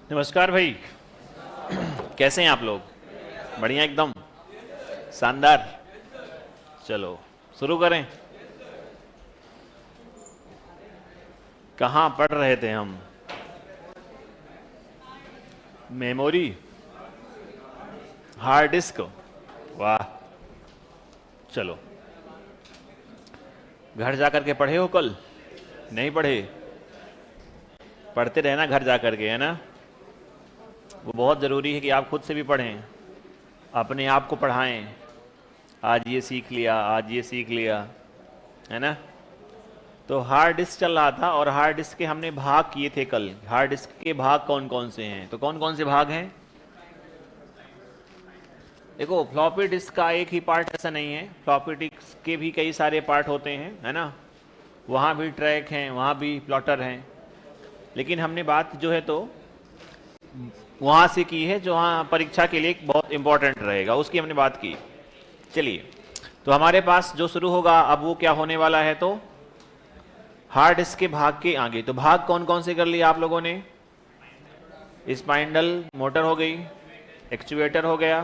नमस्कार भाई। कैसे हैं आप लोग? बढ़िया एकदम शानदार। चलो शुरू करें। कहाँ पढ़ रहे थे हम? Memory, hard disk. वाह। चलो, घर जा कर के पढ़े हो कल? नहीं पढ़े? पढ़ते रहना घर जा कर के, है ना। वो बहुत ज़रूरी है कि आप खुद से भी पढ़ें, अपने आप को पढ़ाएं। आज ये सीख लिया, आज ये सीख लिया, है ना। तो हार्ड डिस्क चल रहा था और हार्ड डिस्क के हमने भाग किए थे कल। हार्ड डिस्क के भाग कौन कौन से हैं? तो कौन कौन से भाग हैं? देखो, फ्लॉपी डिस्क का एक ही पार्ट ऐसा नहीं है, फ्लॉपी डिस्क के भी कई सारे पार्ट होते हैं, है ना। वहाँ भी ट्रैक हैं, वहाँ भी प्लॉटर हैं, लेकिन हमने बात जो है तो वहाँ से की है जो वहाँ परीक्षा के लिए बहुत इंपॉर्टेंट रहेगा, उसकी हमने बात की। चलिए, तो हमारे पास जो शुरू होगा अब वो क्या होने वाला है, तो हार्ड डिस्क के भाग के आगे। तो भाग कौन कौन से कर लिए आप लोगों ने? स्पाइंडल मोटर हो गई, एक्चुएटर हो गया,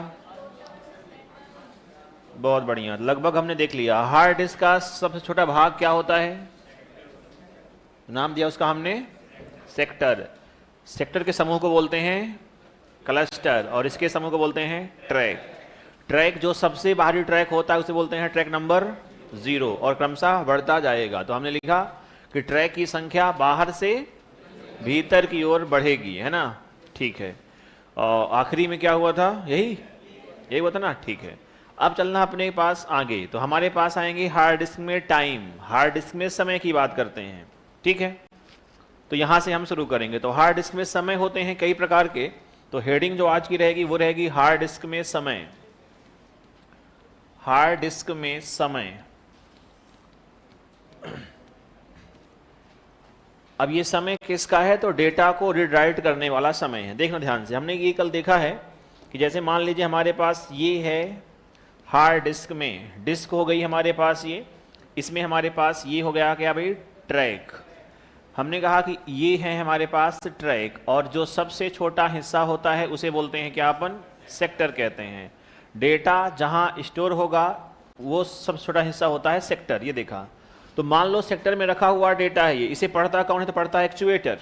बहुत बढ़िया, लगभग हमने देख लिया। हार्ड डिस्क का सबसे छोटा भाग क्या होता है? नाम दिया उसका हमने सेक्टर। सेक्टर के समूह को बोलते हैं क्लस्टर और इसके समूह को बोलते हैं ट्रैक। ट्रैक जो सबसे बाहरी ट्रैक होता है उसे बोलते हैं ट्रैक नंबर 0 और क्रमशः बढ़ता जाएगा। तो हमने लिखा कि ट्रैक की संख्या बाहर से भीतर की ओर बढ़ेगी, है ना। ठीक है, और आखिरी में क्या हुआ था? यही हुआ था ना। ठीक है, अब चलना अपने पास आगे। तो हमारे पास आएंगे हार्ड डिस्क में टाइम, हार्ड डिस्क में समय की बात करते हैं। ठीक है, तो यहां से हम शुरू करेंगे। तो हार्ड डिस्क में समय होते हैं कई प्रकार के, तो हेडिंग जो आज की रहेगी वो रहेगी हार्ड डिस्क में समय। हार्ड डिस्क में समय। अब ये समय किसका है? तो डेटा को रीड राइट करने वाला समय है। देखना ध्यान से, हमने ये कल देखा है कि जैसे मान लीजिए हमारे पास ये है हार्ड डिस्क में, डिस्क हो गई हमारे पास ये, इसमें हमारे पास ये हो गया क्या भाई? ट्रैक। हमने कहा कि ये है हमारे पास ट्रैक और जो सबसे छोटा हिस्सा होता है उसे बोलते हैं क्या? अपन सेक्टर कहते हैं। डेटा जहां स्टोर होगा वो सबसे छोटा हिस्सा होता है सेक्टर। ये देखा, तो मान लो सेक्टर में रखा हुआ डेटा है ये, इसे पढ़ता कौन है? तो पढ़ता है एक्चुएटर।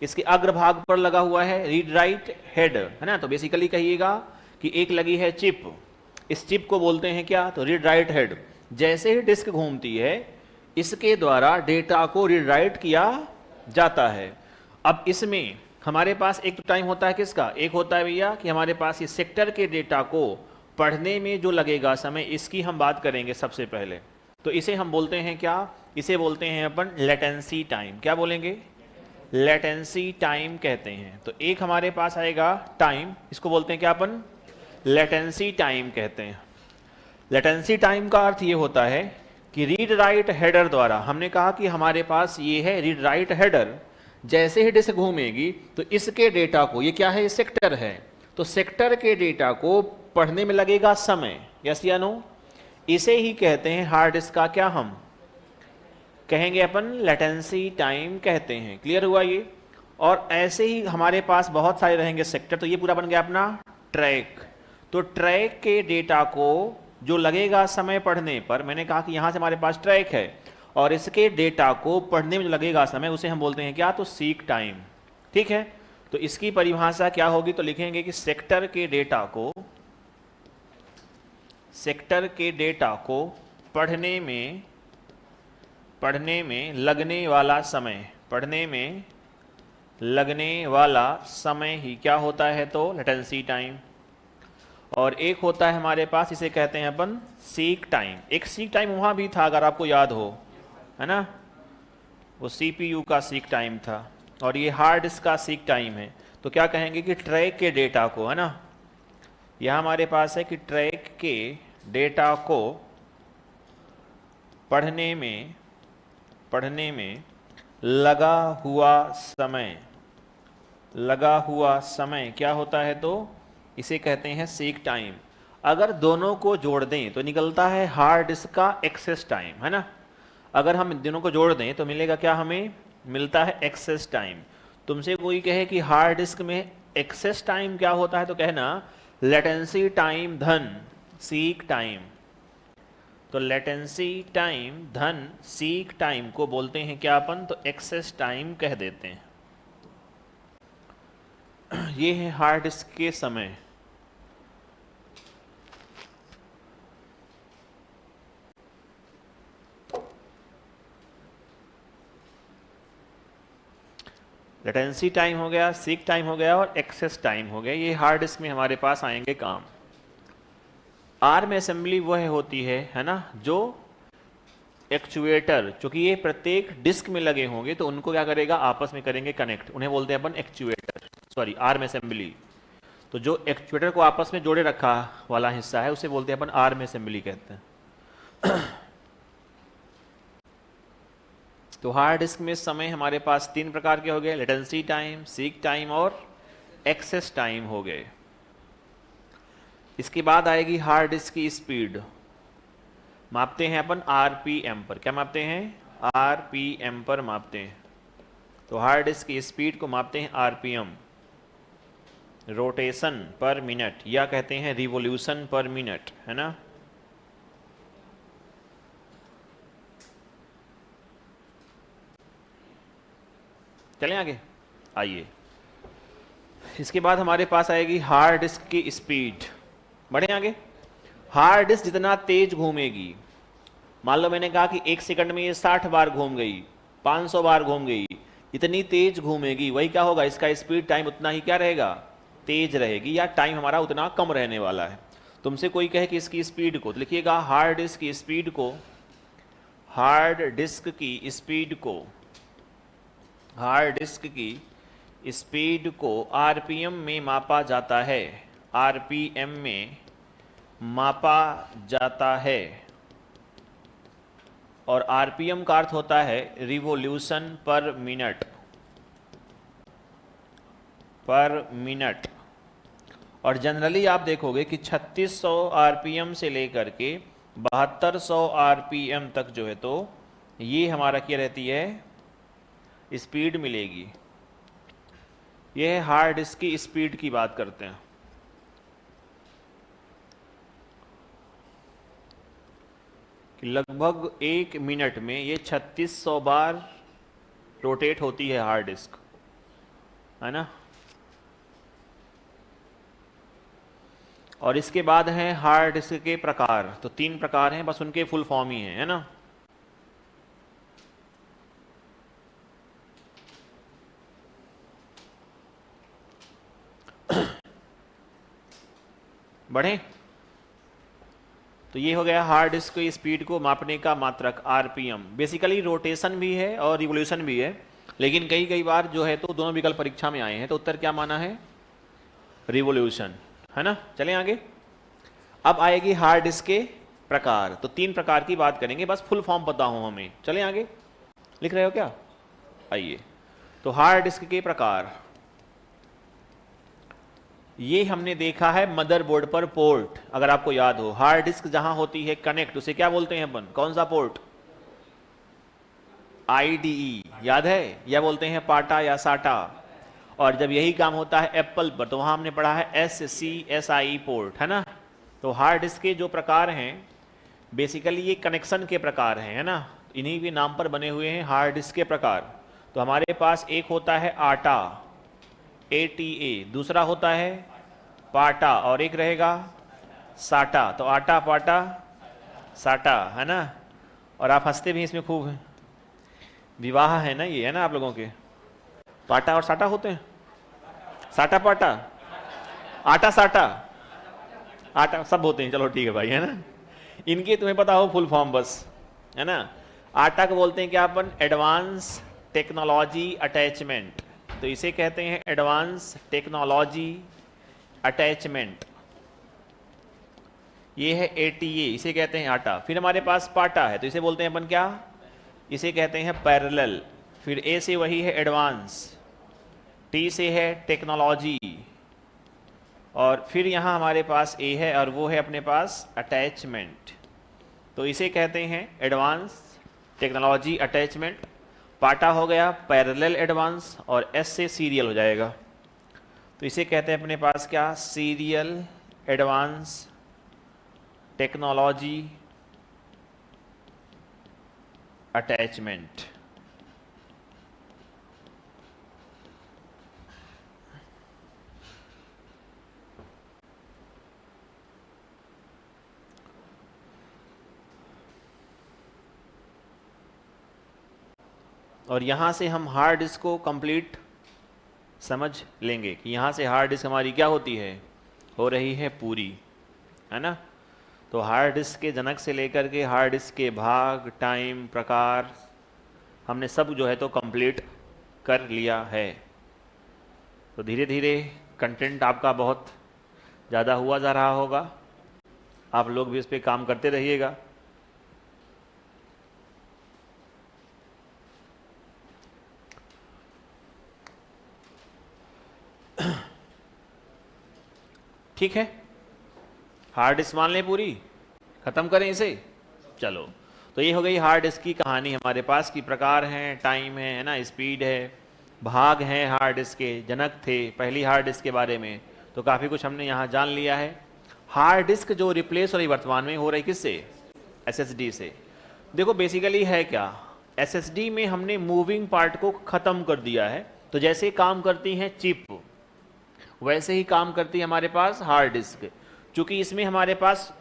इसके अग्रभाग पर लगा हुआ है रीड राइट हेड, है ना। तो बेसिकली कहिएगा कि एक लगी है चिप, इस चिप को बोलते हैं क्या? तो रीड राइट हेड। जैसे ही डिस्क घूमती है इसके द्वारा डेटा को रीड राइट किया जाता है। अब इसमें हमारे पास एक तो टाइम होता है किसका? एक होता है भैया कि हमारे पास ये सेक्टर के डेटा को पढ़ने में जो लगेगा समय, इसकी हम बात करेंगे सबसे पहले। तो इसे हम बोलते हैं क्या? इसे बोलते हैं अपन लेटेंसी टाइम। क्या बोलेंगे? लेटेंसी टाइम कहते हैं। तो एक हमारे पास आएगा टाइम, इसको बोलते हैं क्या अपन? लेटेंसी टाइम कहते हैं। लेटेंसी टाइम का अर्थ ये होता है कि रीड राइट हेडर द्वारा, हमने कहा कि हमारे पास ये है रीड राइट हेडर, जैसे ही डिस्क घूमेगी तो इसके डेटा को, ये क्या है? सेक्टर है, तो सेक्टर के डेटा को पढ़ने में लगेगा समय। यस या नो? इसे ही कहते हैं हार्ड डिस्क का क्या हम कहेंगे? अपन लेटेंसी टाइम कहते हैं। क्लियर हुआ ये? और ऐसे ही हमारे पास बहुत सारे रहेंगे सेक्टर। तो ये पूरा बन गया अपना ट्रैक। तो ट्रैक के डेटा को जो लगेगा समय पढ़ने पर, मैंने कहा कि यहां से हमारे पास ट्रैक है और इसके डेटा को पढ़ने में जो लगेगा समय उसे हम बोलते हैं क्या? तो सीक टाइम। ठीक है, तो इसकी परिभाषा क्या होगी? तो लिखेंगे कि सेक्टर के डेटा को पढ़ने में लगने वाला समय, पढ़ने में लगने वाला समय ही क्या होता है? तो लेटेंसी टाइम। और एक होता है हमारे पास, इसे कहते हैं अपन सीक टाइम। एक सीक टाइम वहां भी था अगर आपको याद हो, है ना, वो सीपीयू का सीक टाइम था और ये हार्ड डिस्क का सीक टाइम है। तो क्या कहेंगे कि ट्रैक के डेटा को, है ना, यह हमारे पास है कि ट्रैक के डेटा को पढ़ने में लगा हुआ समय क्या होता है? तो इसे कहते हैं सीक टाइम। अगर दोनों को जोड़ दें तो निकलता है हार्ड डिस्क का एक्सेस टाइम, है ना। अगर हम इन दोनों को जोड़ दें तो मिलेगा क्या? हमें मिलता है एक्सेस टाइम। तुमसे कोई कहे कि हार्ड डिस्क में एक्सेस टाइम क्या होता है तो कहना लेटेंसी टाइम धन सीक टाइम। तो लेटेंसी टाइम धन सीक टाइम को बोलते हैं क्या अपन, तो एक्सेस टाइम कह देते हैं। ये है हार्ड डिस्क के समय। लेटेंसी टाइम हो गया, सीक टाइम हो गया और एक्सेस टाइम हो गया। ये हार्ड डिस्क में हमारे पास आएंगे काम। आर्म असेंबली वह होती है ना, जो एक्चुएटर, चूंकि ये प्रत्येक डिस्क में लगे होंगे तो उनको क्या करेगा, आपस में करेंगे कनेक्ट, उन्हें बोलते हैं अपन एक्चुएटर, सॉरी आर्म असेंबली। तो जो एक्चुएटर को आपस में जोड़े रखा वाला हिस्सा है उसे बोलते हैं अपन आर्म असेंबली कहते हैं। तो हार्ड डिस्क में समय हमारे पास 3 प्रकार के हो गए, लेटेंसी टाइम, सीक टाइम और एक्सेस टाइम हो गए। इसके बाद आएगी हार्ड डिस्क की स्पीड। मापते हैं अपन आरपीएम पर। क्या मापते हैं, आरपीएम पर मापते हैं। तो हार्ड डिस्क की स्पीड को मापते हैं आरपीएम, रोटेशन पर मिनट, या कहते हैं रिवॉल्यूशन पर मिनट, है ना। चलें आगे, आइए। इसके बाद हमारे पास आएगी हार्ड डिस्क की स्पीड। बढ़े आगे। हार्ड डिस्क जितना तेज घूमेगी, मान लो मैंने कहा कि 1 सेकंड में ये 60 बार घूम गई, 500 बार घूम गई, इतनी तेज घूमेगी, वही क्या होगा, इसका स्पीड टाइम उतना ही क्या रहेगा, तेज रहेगी, या टाइम हमारा उतना कम रहने वाला है। तुमसे कोई कहे कि इसकी स्पीड को, तो लिखिएगा हार्ड डिस्क की स्पीड को, हार्ड डिस्क की स्पीड को, हार्ड डिस्क की स्पीड को आरपीएम में मापा जाता है, आरपीएम में मापा जाता है। और आरपीएम का अर्थ होता है रिवॉल्यूशन पर मिनट, पर मिनट। और जनरली आप देखोगे कि 3600 आरपीएम से लेकर के 7200 आरपीएम तक जो है, तो ये हमारा क्या रहती है, स्पीड मिलेगी। ये है हार्ड डिस्क की स्पीड की बात करते हैं। कि लगभग 1 मिनट में ये 3600 बार रोटेट होती है हार्ड डिस्क, है ना। और इसके बाद है हार्ड डिस्क के प्रकार। तो 3 प्रकार हैं, बस उनके फुल फॉर्म ही हैं, है ना। बढ़े। तो ये हो गया हार्ड डिस्क की स्पीड को मापने का मात्रक आरपीएम। बेसिकली रोटेशन भी है और रिवोल्यूशन भी है, लेकिन कई बार जो है तो दोनों विकल्प परीक्षा में आए हैं, तो उत्तर क्या माना है, रिवोल्यूशन, है ना। चलें आगे। अब आएगी हार्ड डिस्क के प्रकार। तो 3 प्रकार की बात करेंगे, बस फुल फॉर्म पता हो हमें। चलें आगे, लिख रहे हो क्या, आइए। तो हार्ड डिस्क के प्रकार, ये हमने देखा है मदरबोर्ड पर पोर्ट। अगर आपको याद हो, हार्ड डिस्क जहां होती है कनेक्ट, उसे क्या बोलते हैं अपन, कौन सा पोर्ट, आईडीई, याद है, या बोलते हैं पाटा या साटा। और जब यही काम होता है एप्पल पर, तो वहां हमने पढ़ा है SCSI पोर्ट, है ना। तो हार्ड डिस्क के जो प्रकार हैं, बेसिकली ये कनेक्शन के प्रकार हैं, है ना, इन्हीं के नाम पर बने हुए हैं हार्ड डिस्क के प्रकार। तो हमारे पास एक होता है आटा, ATA, दूसरा होता है पाटा, और एक रहेगा साटा। तो आटा पाटा साटा, है ना। और आप हंसते भी इसमें खूब, विवाह है ना ये, है ना आप लोगों के, पाटा और साटा होते हैं, साटा पाटा, आटा साटा, आटा सब होते हैं। चलो ठीक है भाई, है ना। इनके तुम्हें पता हो फुल फॉर्म बस, है ना। आटा को बोलते हैं क्या अपन, एडवांस टेक्नोलॉजी अटैचमेंट। तो इसे कहते हैं एडवांस टेक्नोलॉजी अटैचमेंट। ये है ATA, इसे कहते हैं आटा। फिर हमारे पास पाटा है, तो इसे बोलते हैं अपन क्या, इसे कहते हैं पैरेलल। फिर A से वही है एडवांस, T से है टेक्नोलॉजी, और फिर यहाँ हमारे पास A है और वो है अपने पास अटैचमेंट। तो इसे कहते हैं एडवांस टेक्नोलॉजी अटैचमेंट। पाटा हो गया पैरेलल एडवांस, और S से सीरियल हो जाएगा। तो इसे कहते हैं अपने पास क्या, सीरियल एडवांस टेक्नोलॉजी अटैचमेंट। और यहाँ से हम हार्ड डिस्क को कंप्लीट समझ लेंगे कि यहाँ से हार्ड डिस्क हमारी क्या होती है, हो रही है पूरी, है ना। तो हार्ड डिस्क के जनक से लेकर के हार्ड डिस्क के भाग, टाइम, प्रकार, हमने सब जो है तो कंप्लीट कर लिया है। तो धीरे धीरे कंटेंट आपका बहुत ज़्यादा हुआ जा रहा होगा, आप लोग भी इस पर काम करते रहिएगा। ठीक है, हार्ड डिस्क मान लें पूरी, ख़त्म करें इसे। चलो, तो ये हो गई हार्ड डिस्क की कहानी हमारे पास की प्रकार हैं, टाइम है ना, स्पीड है, भाग हैं हार्ड डिस्क के, जनक थे पहली हार्ड डिस्क के बारे में। तो काफ़ी कुछ हमने यहाँ जान लिया है। हार्ड डिस्क जो रिप्लेस हो रही वर्तमान में, हो रही किससे, एसएसडी से। देखो बेसिकली है क्या, एसएसडी में हमने मूविंग पार्ट को ख़त्म कर दिया है। तो जैसे काम करती हैं चिप, वैसे ही काम करती है हमारे पास हार्ड डिस्क। चूंकि इसमें हमारे पास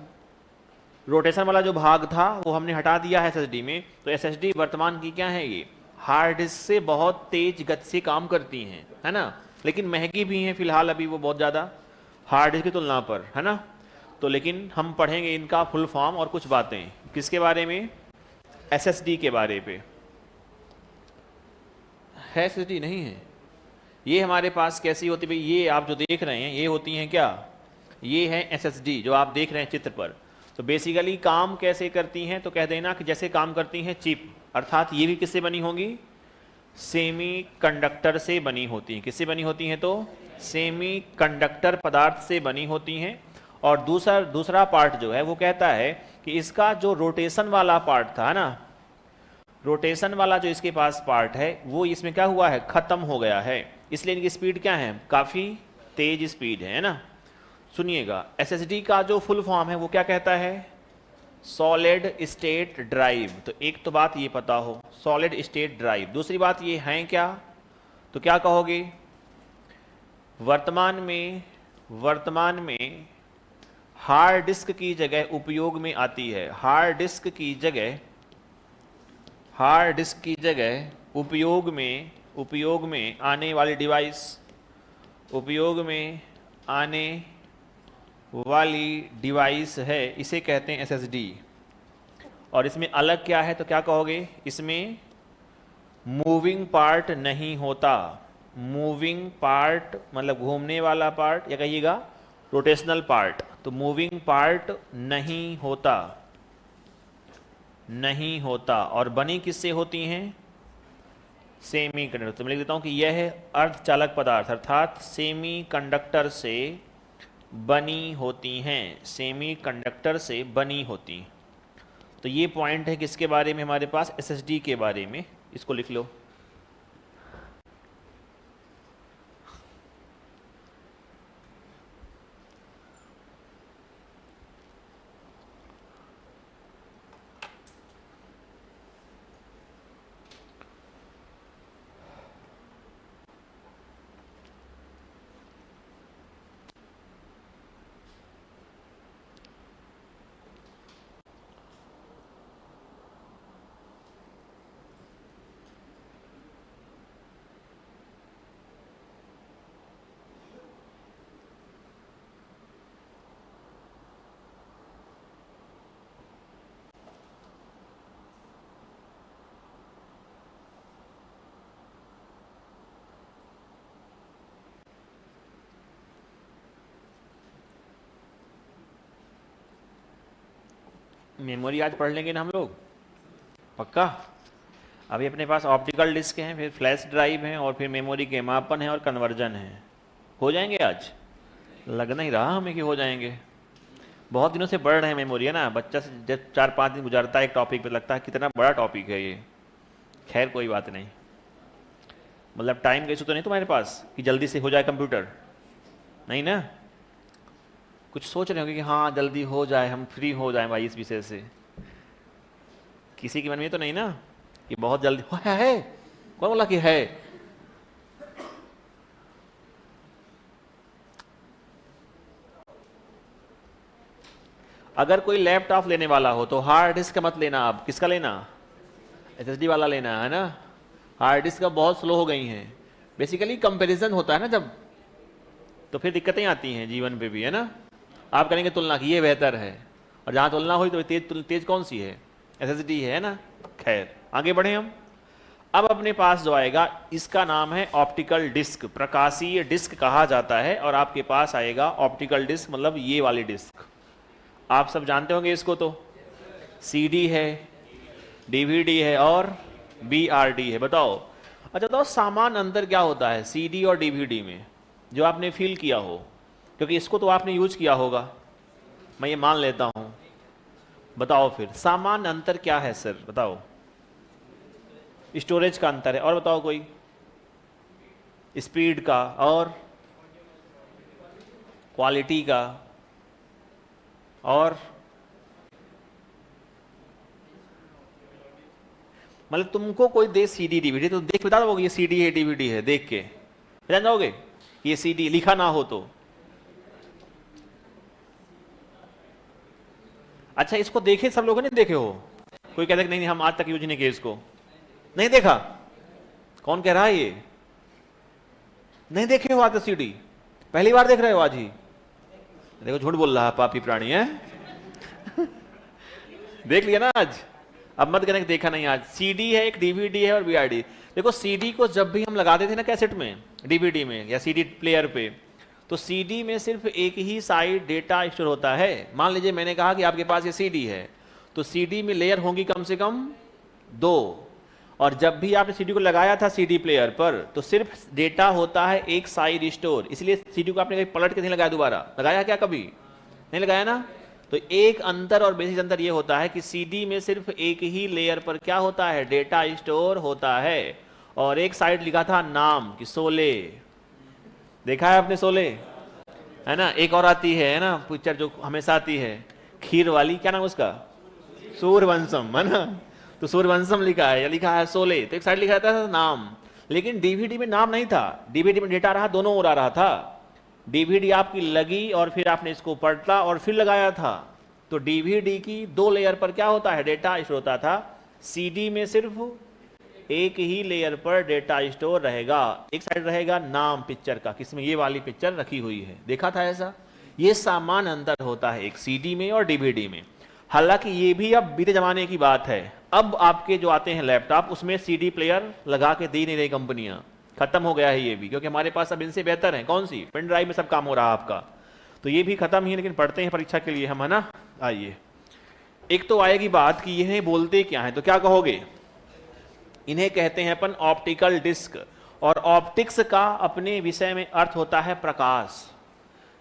रोटेशन वाला जो भाग था वो हमने हटा दिया है एसएसडी में, तो एसएसडी वर्तमान की क्या है, ये हार्ड डिस्क से बहुत तेज गति से काम करती हैं, है ना। लेकिन महंगी भी हैं फिलहाल अभी वो बहुत ज़्यादा हार्ड डिस्क की तुलना पर, है ना। तो लेकिन हम पढ़ेंगे इनका फुल फॉर्म और कुछ बातें किसके बारे में, एसएसडी के बारे पे। है एसएसडी नहीं है, ये हमारे पास कैसी होती है भाई, ये आप जो देख रहे हैं ये होती हैं क्या, ये है एसएसडी जो आप देख रहे हैं चित्र पर। तो बेसिकली काम कैसे करती हैं, तो कह देना कि जैसे काम करती हैं चिप, अर्थात ये भी किससे बनी होंगी, सेमी कंडक्टर से बनी होती हैं। किससे बनी होती हैं, तो सेमी कंडक्टर पदार्थ से बनी होती हैं। और दूसरा पार्ट जो है वो कहता है कि इसका जो रोटेशन वाला पार्ट था ना, रोटेशन वाला जो इसके पास पार्ट है वो इसमें क्या हुआ है, खत्म हो गया है। इसलिए इनकी स्पीड क्या है, काफ़ी तेज स्पीड है ना। सुनिएगा, एसएसडी का जो फुल फॉर्म है वो क्या कहता है, सॉलिड स्टेट ड्राइव। तो एक तो बात ये पता हो, सॉलिड स्टेट ड्राइव। दूसरी बात ये है क्या, तो क्या कहोगे, वर्तमान में हार्ड डिस्क की जगह उपयोग में आती है, हार्ड डिस्क की जगह उपयोग में आने वाली डिवाइस, उपयोग में आने वाली डिवाइस है, इसे कहते हैं एसएसडी। और इसमें अलग क्या है, तो क्या कहोगे, इसमें मूविंग पार्ट नहीं होता। मूविंग पार्ट मतलब घूमने वाला पार्ट, या कहिएगा रोटेशनल पार्ट। तो मूविंग पार्ट नहीं होता। और बनी किससे होती हैं, सेमी कंडक्टर। तो मैं लिख देता हूं कि यह है अर्धचालक पदार्थ, अर्थात सेमी कंडक्टर से बनी होती हैं, सेमी कंडक्टर से बनी होती। तो ये पॉइंट है किसके बारे में, हमारे पास एसएसडी के बारे में। इसको लिख लो। मेमोरी आज पढ़ लेंगे ना हम लोग, पक्का। अभी अपने पास ऑप्टिकल डिस्क हैं, फिर फ्लैश ड्राइव हैं, और फिर मेमोरी के मापन है और कन्वर्जन है। हो जाएंगे आज, लगना ही रहा हमें कि हो जाएंगे। बहुत दिनों से पढ़ रहे हैं मेमोरी, है ना। बच्चा से जब 4-5 दिन गुजारता है एक टॉपिक पे, लगता है कितना बड़ा टॉपिक है ये। खैर कोई बात नहीं, मतलब टाइम का इशू तो नहीं तुम्हारे पास कि जल्दी से हो जाए कंप्यूटर, नहीं ना? कुछ सोच रहे होंगे कि हाँ जल्दी हो जाए, हम फ्री हो जाए भाई इस विषय से। किसी के मन में तो नहीं ना कि बहुत जल्दी है? कौन बोला कि है? अगर कोई लैपटॉप लेने वाला हो तो हार्ड डिस्क मत लेना। आप किसका लेना? एसएसडी वाला लेना है ना। हार्ड डिस्क का बहुत स्लो हो गई हैं। बेसिकली कंपैरिजन होता है ना जब, तो फिर दिक्कतें आती हैं जीवन पे भी, है ना। आप करेंगे तुलना कि ये बेहतर है, और जहां तुलना हुई तो तेज कौन सी है? एसएसडी है ना। खैर आगे बढ़े हम। अब अपने पास जो आएगा इसका नाम है ऑप्टिकल डिस्क, प्रकाशीय डिस्क कहा जाता है। और आपके पास आएगा ऑप्टिकल डिस्क मतलब ये वाली डिस्क, आप सब जानते होंगे इसको। तो सीडी है, डीवीडी है और बीआरडी है। बताओ, अच्छा बताओ सामान्य अंतर क्या होता है सीडी और डीवीडी में, जो आपने फील किया हो, क्योंकि इसको तो आपने यूज किया होगा, मैं ये मान लेता हूं। बताओ फिर सामान्य अंतर क्या है सर? बताओ। स्टोरेज का अंतर है, और बताओ कोई? स्पीड का, और क्वालिटी का, और मतलब तुमको कोई दे सीडी डीवीडी तो देख बता दोगे ये सीडी है डीवीडी है, देख के जान जाओगे ये सीडी, लिखा ना हो तो। अच्छा इसको देखे सब लोगों ने देखे हो? कोई कहता है कि नहीं हम आज तक यूज नहीं किए इसको, नहीं देखा? कौन कह रहा है ये? नहीं देखे हो आज तक सीडी? पहली बार देख रहे हो आज ही? देखो झूठ बोल रहा है पापी प्राणी है। देख लिया ना आज? अब मत कहना कि देखा नहीं आज। सीडी है, एक डीवीडी है और बीआरडी। देखो सीडी को जब भी हम लगाते थे ना कैसेट में, डीवीडी में या सीडी प्लेयर पे, तो सीडी में सिर्फ एक ही साइड डेटा स्टोर होता है। मान लीजिए मैंने कहा कि आपके पास ये सीडी है, तो सीडी में लेयर होंगी कम से कम 2, और जब भी आपने सीडी को लगाया था सीडी प्लेयर पर, तो सिर्फ डेटा होता है एक साइड स्टोर। इसलिए सीडी को आपने कहीं पलट के नहीं लगाया, दोबारा लगाया क्या कभी? नहीं लगाया ना। तो एक अंतर और बेसिक अंतर ये होता है कि सीडी में सिर्फ एक ही लेयर पर क्या होता है? डेटा स्टोर होता है। और एक साइड लिखा था नाम कि शोले, देखा है आपने शोले, है ना। एक और आती है ना पिक्चर जो हमेशा आती है, खीर वाली, क्या नाम उसका? सूर्यवंशम, है ना। तो सूर्यवंशम लिखा है या लिखा है शोले, तो एक साइड लिखा था नाम। लेकिन डीवीडी में नाम नहीं था, डीवीडी में डेटा रहा दोनों ओर आ रहा था। डीवीडी आपकी लगी और फिर आपने इसको पलटा और फिर लगाया था, तो डीवीडी की 2 लेयर पर क्या होता है? डेटा स्टोर होता था। सीडी में सिर्फ एक ही लेयर पर डेटा स्टोर रहेगा, एक साइड रहेगा नाम पिक्चर का, किसमें? ये वाली पिक्चर रखी हुई है। देखा था ऐसा? ये सामान्य अंतर होता है एक सीडी में और डीवीडी में। हालांकि ये भी अब बीते जमाने की बात है। अब आपके जो आते हैं लैपटॉप, उसमें सीडी प्लेयर लगा के दे नहीं रही कंपनियां, खत्म हो गया है ये भी, क्योंकि हमारे पास अब इनसे बेहतर है। कौन सी? पेन ड्राइव में सब काम हो रहा है आपका, तो ये भी खत्म ही है। लेकिन पढ़ते हैं परीक्षा के लिए हम, है ना। आइए, एक तो आएगी बात कि यह बोलते क्या है, तो क्या कहोगे? इन्हें कहते हैं अपन ऑप्टिकल डिस्क। और ऑप्टिक्स का अपने विषय में अर्थ होता है प्रकाश।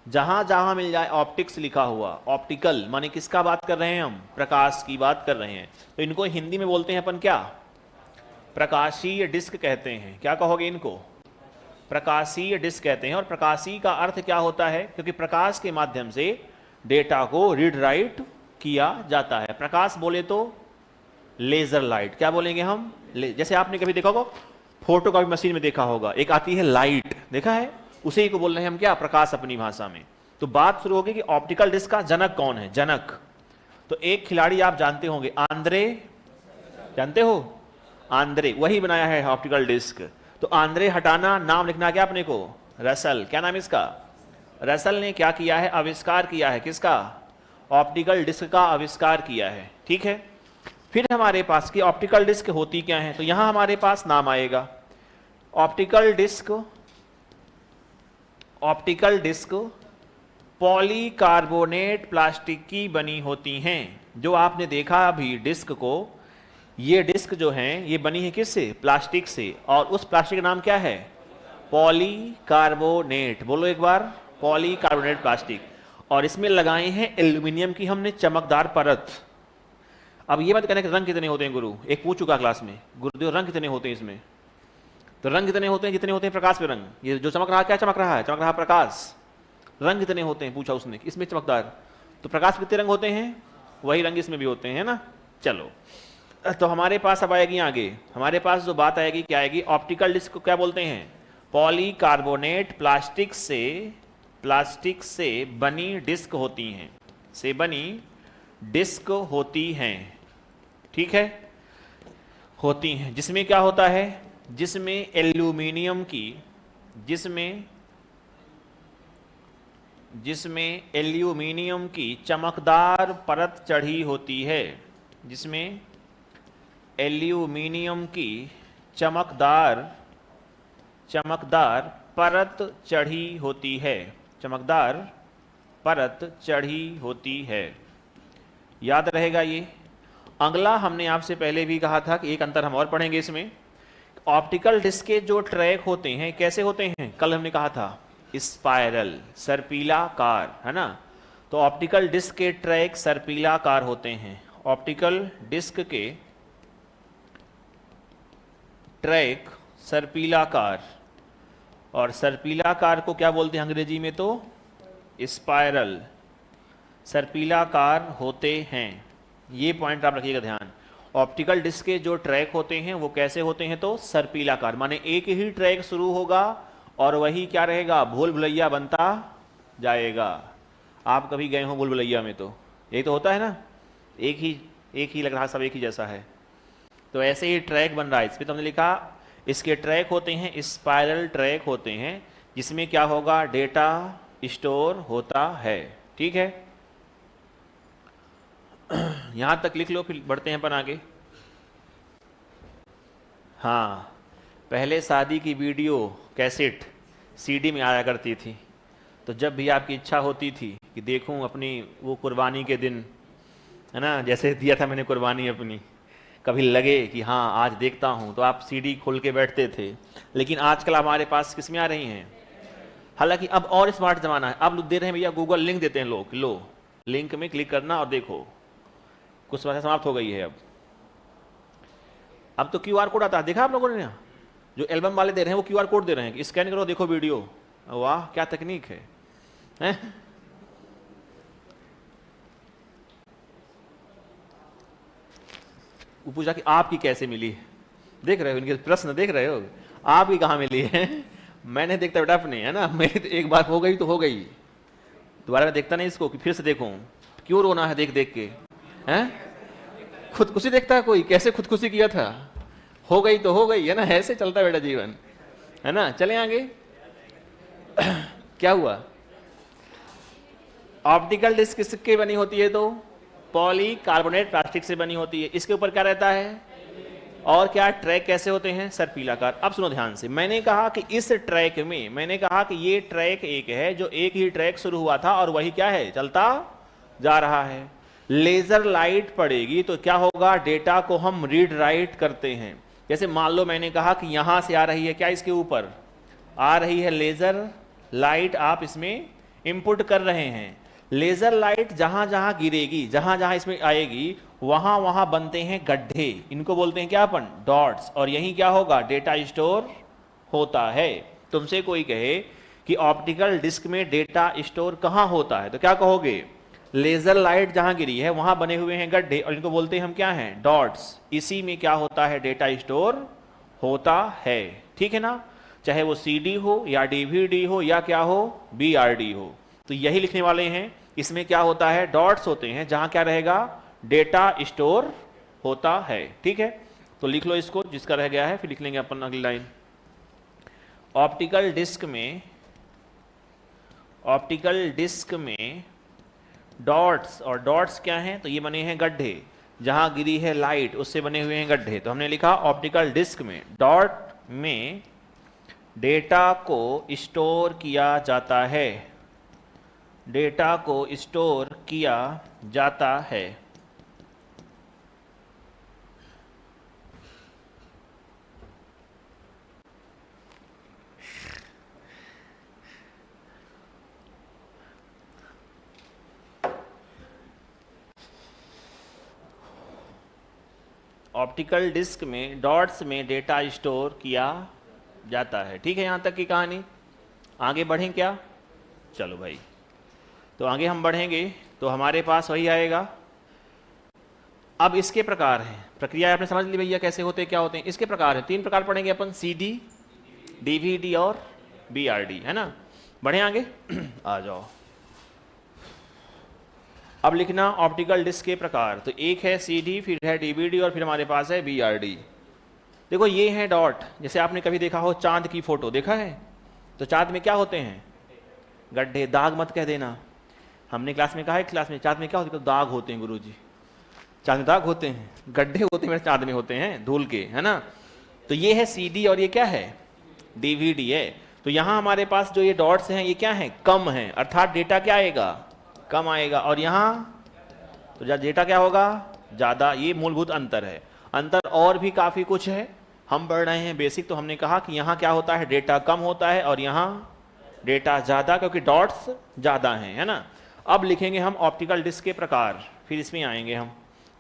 जहां जहां मिल जाए ऑप्टिक्स लिखा हुआ, ऑप्टिकल माने किसका बात कर रहे हैं हम? प्रकाश की बात कर रहे हैं। तो इनको हिंदी में बोलते हैं अपन क्या? प्रकाशीय डिस्क कहते हैं। क्या कहोगे इनको? प्रकाशीय डिस्क कहते हैं। और प्रकाशीय का अर्थ क्या होता है? क्योंकि प्रकाश के माध्यम से डेटा को रीड राइट किया जाता है। प्रकाश बोले तो लेजर लाइट, क्या बोलेंगे हम? जैसे आपने कभी देखा होगा फोटोकॉपी मशीन में, देखा होगा एक आती है लाइट, देखा है? उसी को बोल रहे हैं हम क्या? प्रकाश अपनी भाषा में। तो बात शुरू होगी कि ऑप्टिकल डिस्क का जनक कौन है? जनक तो एक खिलाड़ी आप जानते होंगे, आंद्रे, जानते हो? आंद्रे, वही बनाया है ऑप्टिकल डिस्क। तो आंद्रे हटाना, नाम लिखना क्या अपने को? रसल। क्या नाम इसका? रसल ने क्या किया है? आविष्कार किया है। किसका? ऑप्टिकल डिस्क का आविष्कार किया है। ठीक है, फिर हमारे पास की ऑप्टिकल डिस्क होती क्या है, तो यहां हमारे पास नाम आएगा optical disc. Optical disc polycarbonate plastic की बनी होती हैं। जो आपने देखा अभी डिस्क को, ये डिस्क जो है ये बनी है किससे? प्लास्टिक से। और उस प्लास्टिक का नाम क्या है? पॉलीकार्बोनेट। बोलो एक बार, पॉलीकार्बोनेट प्लास्टिक। और इसमें लगाए हैं एल्यूमिनियम की हमने चमकदार परत। अब ये मत कहने के रंग कितने होते हैं गुरु, एक पूछ चुका क्लास में, गुरुदेव रंग कितने होते हैं इसमें? तो रंग कितने होते हैं? जितने होते हैं प्रकाश पे रंग। ये जो चमक रहा है, क्या चमक रहा है? चमक रहा है प्रकाश। रंग कितने होते हैं पूछा उसने, इसमें चमकदार, तो प्रकाश कितने रंग होते हैं, वही रंग इसमें भी होते हैं ना। चलो तो हमारे पास अब आएगी आगे, हमारे पास जो बात आएगी क्या आएगी, ऑप्टिकल डिस्क को क्या बोलते हैं, पॉलीकार्बोनेट प्लास्टिक से बनी डिस्क होती हैं, से बनी डिस्क होती हैं, ठीक है, होती हैं, जिसमें क्या होता है, जिसमें एल्यूमिनियम की चमकदार परत चढ़ी होती है, जिसमें एल्यूमिनियम की चमकदार परत चढ़ी होती है, चमकदार परत चढ़ी होती है, याद रहेगा ये। अगला हमने आपसे पहले भी कहा था कि एक अंतर हम और पढ़ेंगे इसमें, ऑप्टिकल डिस्क के जो ट्रैक होते हैं कैसे होते हैं, कल हमने कहा था स्पाइरल, सर्पिलाकार, है ना। तो ऑप्टिकल डिस्क के ट्रैक सर्पिलाकार होते हैं, ऑप्टिकल डिस्क के ट्रैक सर्पिलाकार, और सर्पिलाकार को क्या बोलते हैं अंग्रेजी में, तो स्पाइरल, सर्पिलाकार होते हैं। ये पॉइंट आप रखिएगा ध्यान, ऑप्टिकल डिस्क के जो ट्रैक होते हैं वो कैसे होते हैं, तो सर्पिलाकार, माने एक ही ट्रैक शुरू होगा और वही क्या रहेगा, भूल भुलैया बनता जाएगा। आप कभी गए हो भूल भुलैया में, तो यही तो होता है ना, एक ही लग रहा, सब एक ही जैसा है, तो ऐसे ही ट्रैक बन रहा है। इसमें तो हमने लिखा इसके ट्रैक होते हैं स्पाइरल ट्रैक होते हैं, जिसमें क्या होगा, डेटा स्टोर होता है, ठीक है। यहां तक लिख लो, फिर बढ़ते हैं अपन आगे। हाँ, पहले शादी की वीडियो कैसेट सीडी में आया करती थी, तो जब भी आपकी इच्छा होती थी कि देखूं अपनी वो कुर्बानी के दिन, है ना, जैसे दिया था मैंने कुर्बानी अपनी, कभी लगे कि हाँ आज देखता हूं, तो आप सीडी खोल के बैठते थे। लेकिन आजकल हमारे पास किसमें आ रही हैं, हालांकि अब और स्मार्ट जमाना है, अब लोग दे रहे हैं भैया, गूगल लिंक देते हैं लोग, लो लिंक में क्लिक करना और देखो, कुछ समस्या समाप्त हो गई है। अब तो क्यूआर कोड आता है, देखा आप लोगों ने, जो एल्बम वाले दे रहे हैं वो क्यूआर कोड दे रहे हैं कि स्कैन करो देखो वीडियो, वाह क्या तकनीक है, हैं? वो पूछा कि आपकी कैसे मिली, देख रहे हो इनके प्रश्न, देख रहे हो आपकी कहाँ मिली है। मैंने देखता बेटा अपने, है ना, मेरी तो एक बार हो गई तो हो गई, दोबारा मैं देखता नहीं इसको कि फिर से देखूं, क्यों रोना है देख देख के, हैं? खुदकुशी देखता है कोई, कैसे खुदकुशी किया था, हो गई तो हो गई, है ना, ऐसे चलता है बेटा जीवन, है ना। चले आगे। क्या हुआ, ऑप्टिकल डिस्क किसके बनी होती है, तो पॉलीकार्बोनेट प्लास्टिक से बनी होती है, इसके ऊपर क्या रहता है, और क्या ट्रैक कैसे होते हैं, सर्पिलाकार। अब सुनो ध्यान से, मैंने कहा कि इस ट्रैक में, मैंने कहा कि ये ट्रैक एक है जो एक ही ट्रैक शुरू हुआ था और वही क्या है, चलता जा रहा है। लेजर लाइट पड़ेगी तो क्या होगा, डेटा को हम रीड राइट करते हैं। जैसे मान लो मैंने कहा कि यहां से आ रही है, क्या इसके ऊपर आ रही है लेजर लाइट, आप इसमें इनपुट कर रहे हैं, लेजर लाइट जहां जहां गिरेगी, जहां जहां इसमें आएगी, वहां वहां बनते हैं गड्ढे, इनको बोलते हैं क्या अपन, डॉट्स, और यही क्या होगा, डेटा स्टोर होता है। तुमसे कोई कहे कि ऑप्टिकल डिस्क में डेटा स्टोर कहां होता है, तो क्या कहोगे, लेजर लाइट जहां गिरी है वहां बने हुए हैं गड्ढे, और इनको बोलते हैं हम क्या हैं, डॉट्स, इसी में क्या होता है, डेटा स्टोर होता है, ठीक है ना। चाहे वो सीडी हो या डीवीडी हो या क्या हो, बीआरडी हो, तो यही लिखने वाले हैं। इसमें क्या होता है, डॉट्स होते हैं, जहां क्या रहेगा, डेटा स्टोर होता है, ठीक है। तो लिख लो इसको, जिसका रह गया है फिर लिख लेंगे अपन अगली लाइन। ऑप्टिकल डिस्क में डॉट्स, और डॉट्स क्या हैं, तो ये बने हैं गड्ढे, जहां गिरी है लाइट उससे बने हुए हैं गड्ढे। तो हमने लिखा ऑप्टिकल डिस्क में, डॉट में डेटा को स्टोर किया जाता है, डेटा को स्टोर किया जाता है। ऑप्टिकल डिस्क में डॉट्स में डेटा स्टोर किया जाता है, ठीक है। यहां तक की कहानी, आगे बढ़ें क्या, चलो भाई। तो आगे हम बढ़ेंगे तो हमारे पास वही आएगा। अब इसके प्रकार हैं, प्रक्रिया आपने समझ ली भैया कैसे होते क्या होते हैं। इसके प्रकार है, 3 प्रकार पढ़ेंगे अपन, CD, DVD और BRD, है ना। बढ़े आगे आ जाओ। अब लिखना ऑप्टिकल डिस्क के प्रकार, तो एक है CD, फिर है DVD और फिर हमारे पास है BRD। देखो ये है डॉट, जैसे आपने कभी देखा हो चांद की फोटो देखा है, तो चांद में क्या होते हैं, गड्ढे, दाग मत कह देना, हमने क्लास में कहा है, क्लास में चांद में क्या होते हैं, तो दाग होते हैं गुरुजी, चांद में दाग होते हैं, गड्ढे होते हैं मेरे चांद में होते हैं धूल के, है ना। तो ये है CD और ये क्या है, DVD है। तो यहाँ हमारे पास जो ये डॉट्स हैं ये क्या है, कम है, अर्थात डेटा क्या आएगा, कम आएगा, और यहाँ तो डेटा क्या होगा, ज्यादा। ये मूलभूत अंतर है। अंतर और भी काफी कुछ है, हम पढ़ रहे हैं बेसिक। तो हमने कहा कि यहाँ क्या होता है, डेटा कम होता है और यहाँ डेटा ज्यादा, क्योंकि डॉट्स ज्यादा हैं, है ना। अब लिखेंगे हम ऑप्टिकल डिस्क के प्रकार, फिर इसमें आएंगे हम।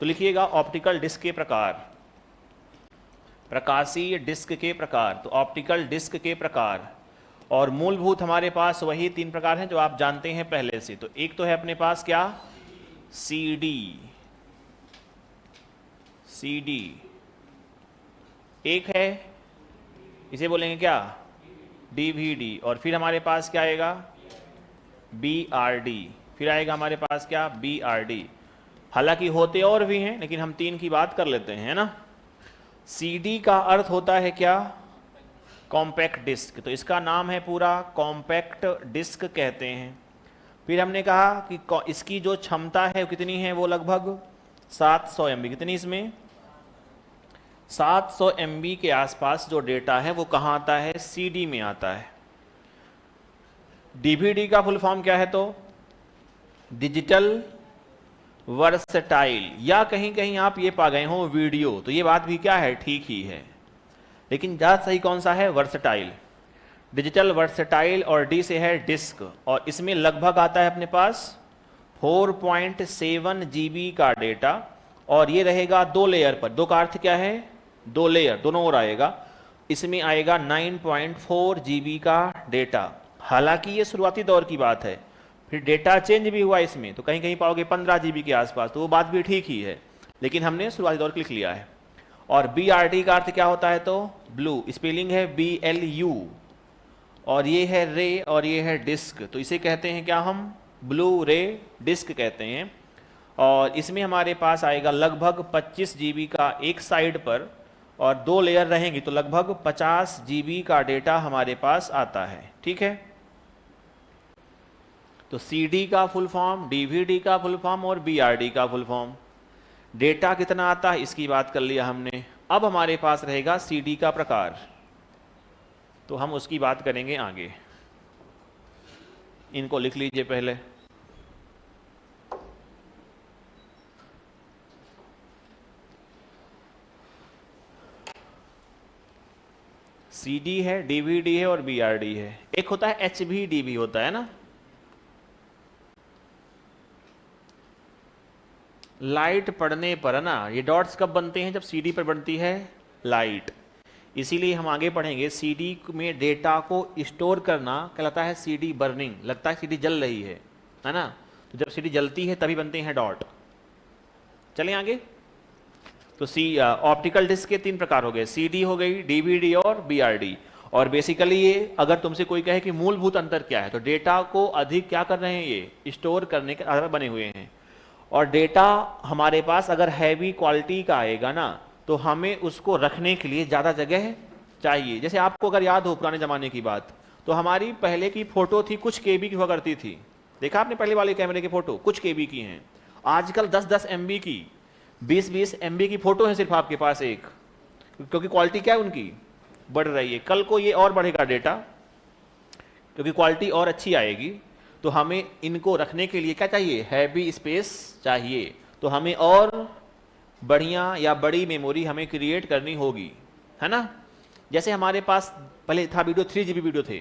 तो लिखिएगा ऑप्टिकल डिस्क के प्रकार, प्रकाशीय डिस्क के प्रकार, तो ऑप्टिकल डिस्क के प्रकार। और मूलभूत हमारे पास वही 3 प्रकार हैं जो आप जानते हैं पहले से। तो एक तो है अपने पास क्या, CD, एक है इसे बोलेंगे क्या, DVD, और फिर हमारे पास क्या आएगा, BRD, फिर आएगा हमारे पास क्या, BRD। हालांकि होते और भी हैं लेकिन हम 3 की बात कर लेते हैं, है ना। CD का अर्थ होता है क्या, कॉम्पैक्ट डिस्क, तो इसका नाम है पूरा कॉम्पैक्ट डिस्क कहते हैं। फिर हमने कहा कि इसकी जो क्षमता है वो कितनी है, वो लगभग 700 MB, कितनी इसमें, 700 MB के आसपास जो डेटा है वो कहाँ आता है, CD में आता है। DVD का फुल फॉर्म क्या है, तो डिजिटल वर्सटाइल, या कहीं कहीं आप ये पा गए हो वीडियो, तो ये बात भी क्या है, ठीक ही है, लेकिन ज़्यादा सही कौन सा है, वर्सटाइल, डिजिटल वर्सटाइल, और D से है डिस्क, और इसमें लगभग आता है अपने पास 4.7 GB का डेटा, और ये रहेगा 2 लेयर पर, 2 का अर्थ क्या है, 2 लेयर, दोनों ओर आएगा। इसमें आएगा 9.4 GB का डेटा। हालांकि ये शुरुआती दौर की बात है, फिर डेटा चेंज भी हुआ इसमें, तो कहीं कहीं पाओगे 15 GB के आसपास, तो वो बात भी ठीक ही है, लेकिन हमने शुरुआती दौर लिख लिया है। और BRD का अर्थ क्या होता है, तो ब्लू, स्पेलिंग है BLU, और ये है रे और ये है डिस्क, तो इसे कहते हैं क्या हम, ब्लू रे डिस्क कहते हैं। और इसमें हमारे पास आएगा लगभग 25 GB का एक साइड पर, और 2 लेयर रहेंगी, तो लगभग 50 GB का डेटा हमारे पास आता है, ठीक है। तो CD का फुल फॉर्म, DVD का फुल फॉर्म और BRD का फुल फॉर्म। डेटा कितना आता है इसकी बात कर लिया हमने। अब हमारे पास रहेगा CD का प्रकार, तो हम उसकी बात करेंगे आगे। इनको लिख लीजिए पहले। CD है, DVD है और BRD है। एक होता है HVDB होता है ना, लाइट पड़ने पर ना, ये डॉट्स कब बनते हैं, जब CD पर बनती है लाइट। इसीलिए हम आगे पढ़ेंगे CD में डेटा को स्टोर करना कहलाता है CD बर्निंग, लगता है CD जल रही है ना। तो जब CD जलती है तभी बनते हैं डॉट। चलें आगे। तो ऑप्टिकल डिस्क के 3 प्रकार हो गए, CD हो गई, DVD और BRD। और बेसिकली ये अगर तुमसे कोई कहे कि मूलभूत अंतर क्या है, तो डेटा को अधिक क्या कर रहे हैं, ये स्टोर करने के आधार बने हुए हैं। और डेटा हमारे पास अगर हैवी क्वालिटी का आएगा ना, तो हमें उसको रखने के लिए ज़्यादा जगह चाहिए। जैसे आपको अगर याद हो पुराने ज़माने की बात, तो हमारी पहले की फ़ोटो थी कुछ KB की हुआ करती थी, देखा आपने पहले वाले कैमरे की फ़ोटो कुछ KB की हैं। आजकल 10-10 MB की, 20-20 MB की फ़ोटो है सिर्फ आपके पास एक, क्योंकि क्वालिटी क्या है उनकी, बढ़ रही है। कल को ये और बढ़ेगा डेटा, क्योंकि क्वालिटी और अच्छी आएगी। तो हमें इनको रखने के लिए क्या चाहिए, हैवी स्पेस चाहिए। तो हमें और बढ़िया या बड़ी मेमोरी हमें क्रिएट करनी होगी, है ना। जैसे हमारे पास पहले था वीडियो 3 GB वीडियो थे,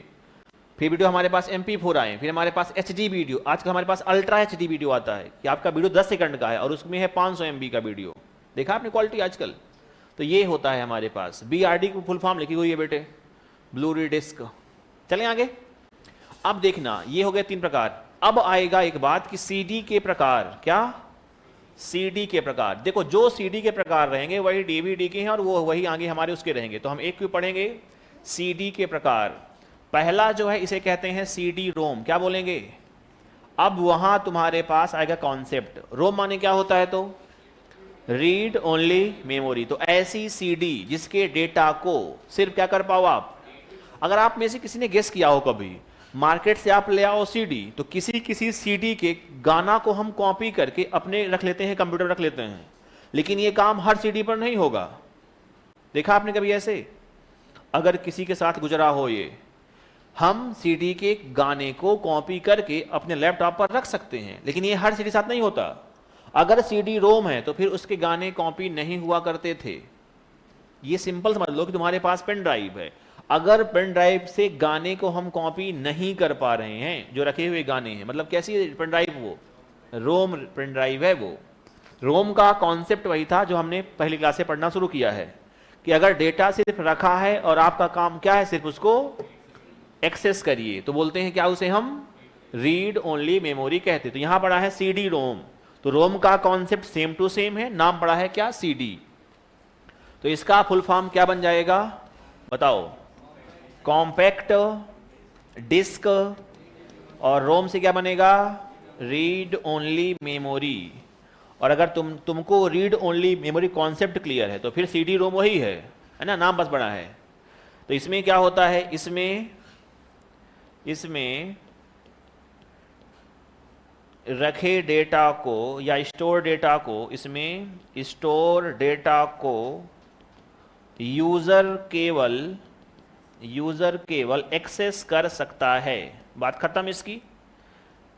फिर वीडियो हमारे पास MP4 आए, फिर हमारे पास HD वीडियो, आजकल हमारे पास अल्ट्रा HD वीडियो आता है कि आपका वीडियो 10 सेकंड का है और उसमें है 500 MB का वीडियो। देखा आपने क्वालिटी आजकल। तो ये होता है हमारे पास। BRD की फुल फॉर्म लिखी हुई है बेटे, ब्लू रे डिस्क। चलें आगे। अब देखना ये हो गए 3 प्रकार। अब आएगा एक बात कि सीडी के प्रकार, क्या सीडी के प्रकार। देखो जो सीडी के प्रकार रहेंगे वही डीवीडी के हैं और वो वही आगे हमारे उसके रहेंगे। तो हम एक क्यों पढ़ेंगे, सीडी के प्रकार। पहला जो है इसे कहते हैं सीडी रोम, क्या बोलेंगे। अब वहां तुम्हारे पास आएगा कॉन्सेप्ट, रोम माने क्या होता है, तो रीड ओनली मेमोरी। तो ऐसी सीडी जिसके डेटा को सिर्फ क्या कर पाओ आप। अगर आप में से किसी ने गेस किया हो कभी, मार्केट से आप ले आओ सीडी, तो किसी किसी सीडी के गाना को हम कॉपी करके अपने रख लेते हैं, कंप्यूटर रख लेते हैं, लेकिन ये काम हर सीडी पर नहीं होगा। देखा आपने कभी ऐसे, अगर किसी के साथ गुजरा हो ये, हम सीडी के गाने को कॉपी करके अपने लैपटॉप पर रख सकते हैं, लेकिन ये हर सीडी साथ नहीं होता। अगर सीडी रोम है तो फिर उसके गाने कॉपी नहीं हुआ करते थे। ये सिंपल समझ लो कि तुम्हारे पास पेन ड्राइव है, अगर पेन ड्राइव से गाने को हम कॉपी नहीं कर पा रहे हैं, जो रखे हुए गाने हैं, मतलब कैसी पेन ड्राइव, वो रोम पेन ड्राइव है। वो रोम का कॉन्सेप्ट वही था जो हमने पहली क्लास से पढ़ना शुरू किया है, कि अगर डेटा सिर्फ रखा है और आपका काम क्या है, सिर्फ उसको एक्सेस करिए, तो बोलते हैं क्या, उसे हम रीड ओनली मेमोरी कहते। तो यहां पड़ा है सीडी रोम, तो रोम का कॉन्सेप्ट सेम टू सेम है, नाम पड़ा है क्या, सीडी। तो इसका फुल फॉर्म क्या बन जाएगा बताओ, कॉम्पैक्ट डिस्क, और रोम से क्या बनेगा, रीड ओनली मेमोरी। और अगर तुमको read only memory concept clear है तो फिर सीडी रोम वही है ना, नाम बस बड़ा है। तो इसमें क्या होता है, इसमें रखे डेटा को या स्टोर डेटा को, इसमें स्टोर डेटा को यूजर केवल एक्सेस कर सकता है, बात खत्म इसकी,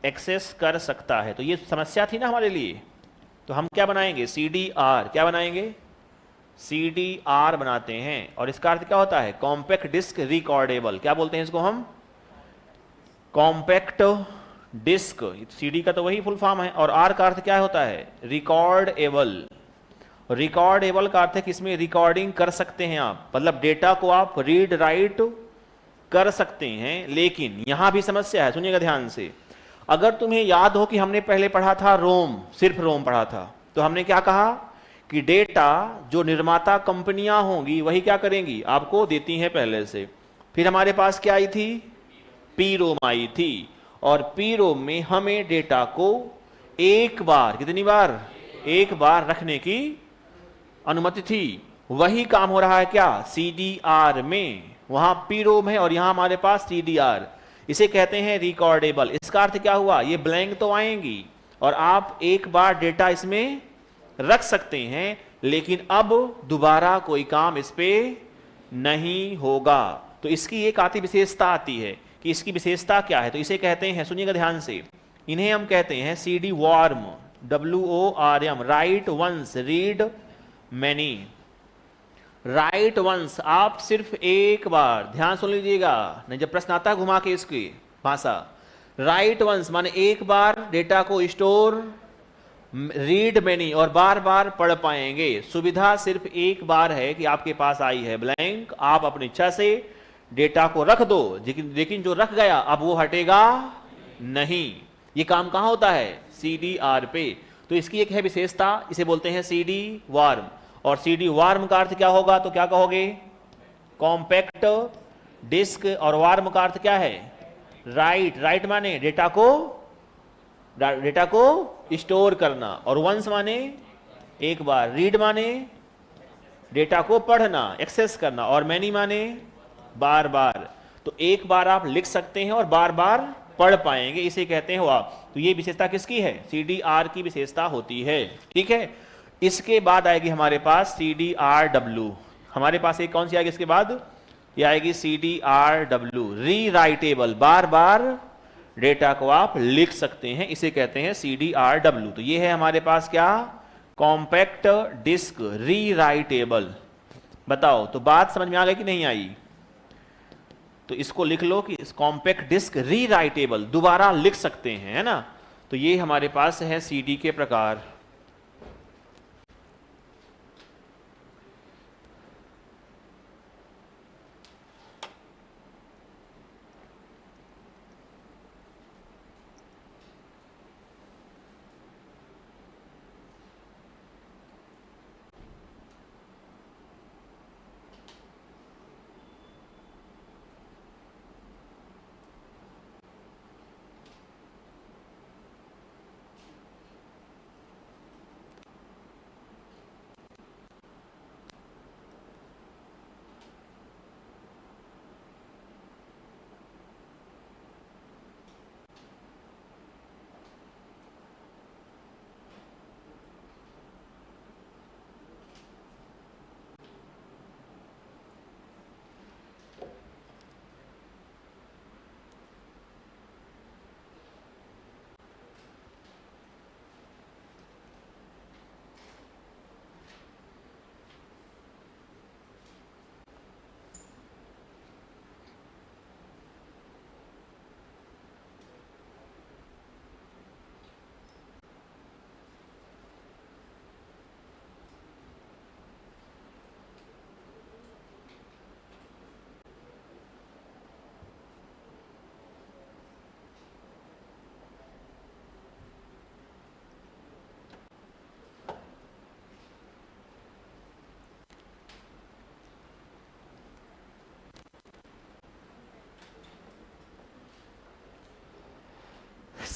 एक्सेस कर सकता है। तो ये समस्या थी ना हमारे लिए, तो हम क्या बनाएंगे, CDR, क्या बनाएंगे, CDR बनाते हैं। और इसका अर्थ क्या होता है, कॉम्पैक्ट डिस्क रिकॉर्डेबल, क्या बोलते हैं इसको हम, कॉम्पैक्ट डिस्क। सीडी का तो वही फुल फॉर्म है। और आर का अर्थ क्या होता है, रिकॉर्डेबल। रिकॉर्डेबल का अर्थ है कि इसमें रिकॉर्डिंग कर सकते हैं आप, मतलब डेटा को आप रीड राइट कर सकते हैं। लेकिन यहां भी समस्या है, सुनिएगा ध्यान से। अगर तुम्हें याद हो कि हमने पहले पढ़ा था रोम, सिर्फ रोम पढ़ा था, तो हमने क्या कहा कि डेटा जो निर्माता कंपनियां होंगी वही क्या करेंगी, आपको देती हैं पहले से। फिर हमारे पास क्या आई थी, पी रोम आई थी, और पी रोम में हमें डेटा को एक बार, कितनी बार, एक बार रखने की अनुमति थी। वही काम हो रहा है क्या, CDR में, वहां पी रोम है और यहां हमारे पास CDR। इसे कहते हैं रिकॉर्डेबल। इसका अर्थ क्या हुआ, ये ब्लैंक तो आएंगी और आप एक बार डेटा इसमें रख सकते हैं, लेकिन अब दोबारा कोई काम इस पे नहीं होगा। तो इसकी एक आती विशेषता आती है कि इसकी विशेषता क्या है, तो इसे कहते हैं, सुनिएगा ध्यान से, इन्हें हम कहते हैं CD worm, WORM, write once read many. Write once, आप सिर्फ एक बार, ध्यान सुन लीजिएगा, नहीं जब प्रश्न आता घुमा के इसकी भाषा, राइट वंस माने एक बार डेटा को स्टोर, रीड मैनी और बार बार पढ़ पाएंगे। सुविधा सिर्फ एक बार है कि आपके पास आई है ब्लैंक, आप अपनी इच्छा से डेटा को रख दो, लेकिन जो रख गया अब वो हटेगा नहीं। ये काम कहां होता है, CDR पे। तो इसकी एक है विशेषता, इसे बोलते हैं CD वॉर्म। और CD वॉर्म का अर्थ क्या होगा, तो क्या कहोगे, कॉम्पैक्ट डिस्क, और वॉर्म का अर्थ क्या है, राइट। राइट माने डेटा को स्टोर करना, और वंस माने एक बार, रीड माने डेटा को पढ़ना, एक्सेस करना, और मैनी माने बार बार। तो एक बार आप लिख सकते हैं और बार बार पढ़ पाएंगे, इसे कहते हैं आप। तो ये विशेषता किसकी है, CDR की विशेषता होती है, ठीक है। इसके बाद आएगी हमारे पास CDRW। हमारे पास एक कौन सी आएगी इसके बाद, ये आएगी CDRW, रीराइटेबल, बार बार डेटा को आप लिख सकते हैं, इसे कहते हैं CDRW। तो ये है हमारे पास क्या, कॉम्पैक्ट डिस्क रीराइटेबल। बताओ तो बात समझ में आ गई कि नहीं आई। तो इसको लिख लो कि कॉम्पैक्ट डिस्क रीराइटेबल, दोबारा लिख सकते हैं, है ना। तो ये हमारे पास है CD के प्रकार।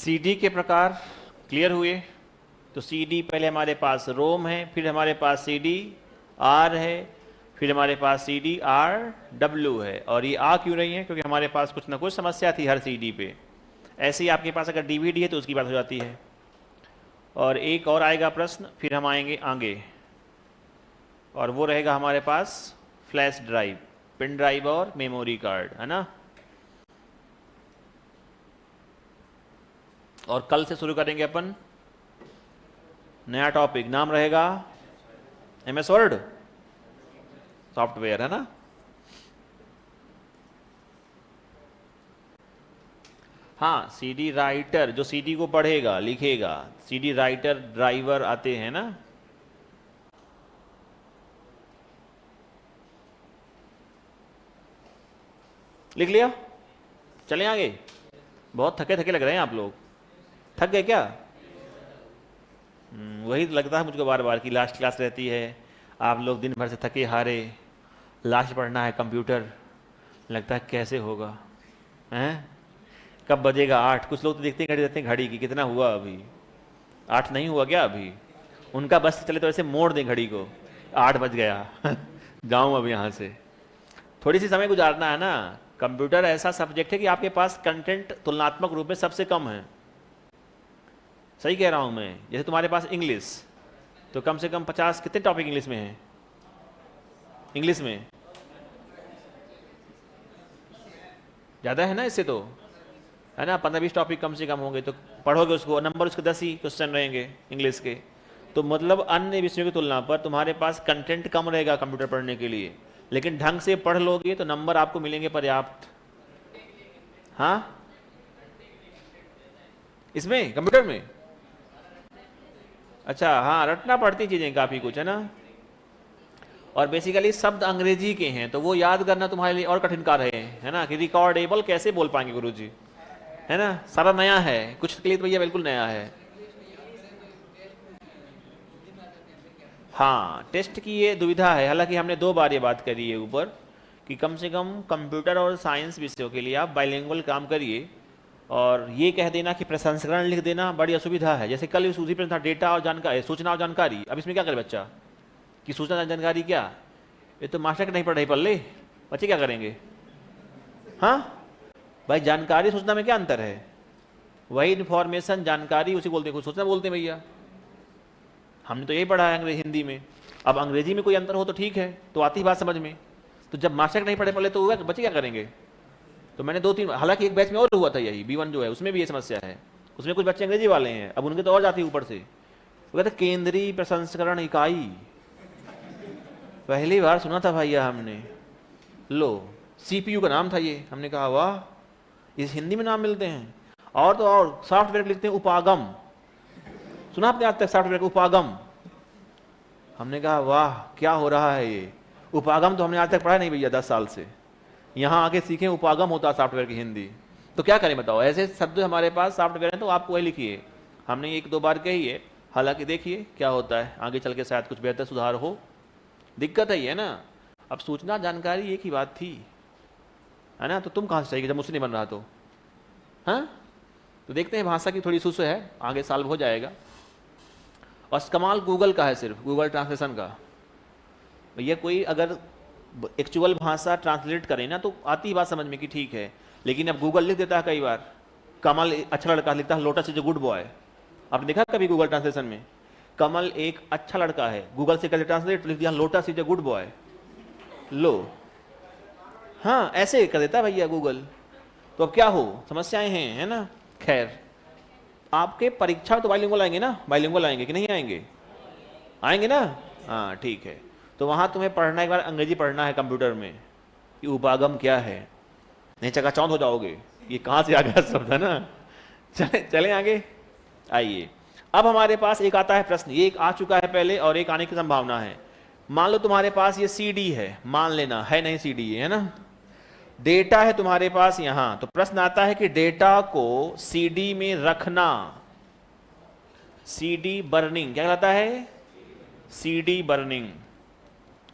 सीडी के प्रकार क्लियर हुए। तो सीडी पहले हमारे पास रोम है, फिर हमारे पास सीडी आर है, फिर हमारे पास सीडी आर डब्ल्यू है। और ये आ क्यों नहीं है? क्योंकि हमारे पास कुछ ना कुछ समस्या थी हर सीडी पे। ऐसे ही आपके पास अगर डीवीडी है तो उसकी बात हो जाती है। और एक और आएगा प्रश्न, फिर हम आएंगे आगे, और वो रहेगा हमारे पास फ्लैश ड्राइव, पिन ड्राइव और मेमोरी कार्ड, है ना। और कल से शुरू करेंगे अपन नया टॉपिक, नाम रहेगा एमएस वर्ड सॉफ्टवेयर, है ना। हाँ, सीडी राइटर, जो सीडी को पढ़ेगा लिखेगा, सीडी राइटर ड्राइवर आते हैं ना। लिख लिया? चलें आगे। बहुत थके थके लग रहे हैं आप लोग, थक गए क्या? वही लगता है मुझको बार बार कि लास्ट क्लास रहती है, आप लोग दिन भर से थके हारे, लास्ट पढ़ना है कंप्यूटर, लगता है कैसे होगा, हैं? कब बजेगा 8? कुछ लोग तो देखते हैं घड़ी, देखते हैं घड़ी की कितना हुआ अभी, 8 नहीं हुआ क्या अभी? उनका बस चले तो ऐसे मोड़ दें घड़ी को, 8 बज गया जाऊँ अब यहाँ से। थोड़ी सी समय गुजारना है ना। कंप्यूटर ऐसा सब्जेक्ट है कि आपके पास कंटेंट तुलनात्मक रूप में सबसे कम है। सही कह रहा हूँ मैं? जैसे तुम्हारे पास इंग्लिश, तो कम से कम 50 कितने टॉपिक इंग्लिश में हैं? इंग्लिश में ज़्यादा है ना इससे, तो है ना, 15-20 टॉपिक कम से कम होंगे। तो पढ़ोगे उसको, नंबर उसके 10 ही क्वेश्चन रहेंगे इंग्लिश के। तो मतलब अन्य विषयों की तुलना पर तुम्हारे पास कंटेंट कम रहेगा कंप्यूटर पढ़ने के लिए, लेकिन ढंग से पढ़ लोगे तो नंबर आपको मिलेंगे पर्याप्त। हाँ, इसमें कंप्यूटर में अच्छा, हाँ, रटना पड़ती चीज़ें काफ़ी कुछ, है ना। और बेसिकली शब्द अंग्रेजी के हैं, तो वो याद करना तुम्हारे लिए और कठिन कार्य है ना। कि रिकॉर्डेबल कैसे बोल पाएंगे गुरुजी, है ना। सारा नया है, कुछ के लिए तो भैया बिल्कुल नया है। हाँ, टेस्ट की ये दुविधा है। हालांकि हमने 2 बार ये बात करी है ऊपर कि कम से कम कंप्यूटर और साइंस विषयों के लिए आप बाइलिंगुअल काम करिए। और ये कह देना कि प्रसंस्करण लिख देना बड़ी असुविधा है। जैसे कल उसी पर था डेटा और जानकारी, सूचना और जानकारी। अब इसमें क्या करे बच्चा कि सूचना और जानकारी क्या? ये तो मास्टर के नहीं पढ़ रही पल्ले, बच्चे क्या करेंगे? हाँ भाई, जानकारी सूचना में क्या अंतर है? वही इन्फॉर्मेशन जानकारी उसी बोलते हैं, कुछ सूचना बोलते हैं भैया। हमने तो यही पढ़ा है अंग्रेजी हिंदी में। अब अंग्रेजी में कोई अंतर हो तो ठीक है, तो आती ही बात समझ में। तो जब मास्टर के नहीं पढ़े पहले तो बच्चे क्या करेंगे? तो मैंने 2-3, हालांकि एक बैच में और हुआ था यही, B1 जो है उसमें भी ये समस्या है। उसमें कुछ बच्चे अंग्रेजी वाले हैं, अब उनके तो और जाती है ऊपर से। वो कहते केंद्रीय प्रसंस्करण इकाई, पहली बार सुना था भैया हमने। लो, CPU का नाम था ये। हमने कहा वाह, इस हिंदी में नाम मिलते हैं। और तो और सॉफ्टवेयर लिखते हैं उपागम, सुना आपने आज तक सॉफ्टवेयर का उपागम? हमने कहा वाह क्या हो रहा है ये, उपागम तो हमने आज तक पढ़ा नहीं भैया 10 साल से। यहाँ आके सीखें उपागम होता है सॉफ्टवेयर की हिंदी। तो क्या करें बताओ, ऐसे शब्द हमारे पास सॉफ्टवेयर हैं तो आप वही लिखिए। हमने 1-2 बार कही है, हालांकि देखिए क्या होता है आगे चल के, शायद कुछ बेहतर सुधार हो। दिक्कत है ये ना। अब सूचना जानकारी एक ही बात थी, है ना। तो तुम कहाँ से चाहिए जब मुझसे नहीं बन रहा तो? हाँ, तो देखते हैं, भाषा की थोड़ी इशू है, आगे सॉल्व हो जाएगा। और कमाल गूगल का है, सिर्फ गूगल ट्रांसलेशन का। भैया कोई अगर एक्चुअल भाषा ट्रांसलेट करे ना तो आती ही बात समझ में कि ठीक है, लेकिन अब गूगल लिख देता है कई बार कमल अच्छा लड़का, लिखता है lotus is a good boy. आपने देखा कभी गूगल ट्रांसलेशन में कमल एक अच्छा लड़का है, गूगल से कर ट्रांसलेट लिख दिया lotus is a good boy. लो, हाँ ऐसे कर देता है भैया गूगल। तो अब क्या हो, समस्याएं हैं, है ना। खैर, आपके परीक्षा तो बाइलिंगुअल आएंगे ना, बाइलिंगुअल आएंगे कि नहीं आएंगे? आएंगे ना। हाँ ठीक है, तो वहाँ तुम्हें पढ़ना, एक बार अंग्रेजी पढ़ना है कंप्यूटर में कि उपागम क्या है, नहीं चकाचौंध हो जाओगे ये कहाँ से आ गया शब्द, है ना। चले आगे। आइए, अब हमारे पास एक आता है प्रश्न, ये एक आ चुका है पहले और एक आने की संभावना है। मान लो तुम्हारे पास ये CD है, मान लेना है नहीं CD है ना। डेटा है तुम्हारे पास यहां, तो प्रश्न आता है कि डेटा को CD में रखना, CD बर्निंग क्या कहलाता है? CD burning.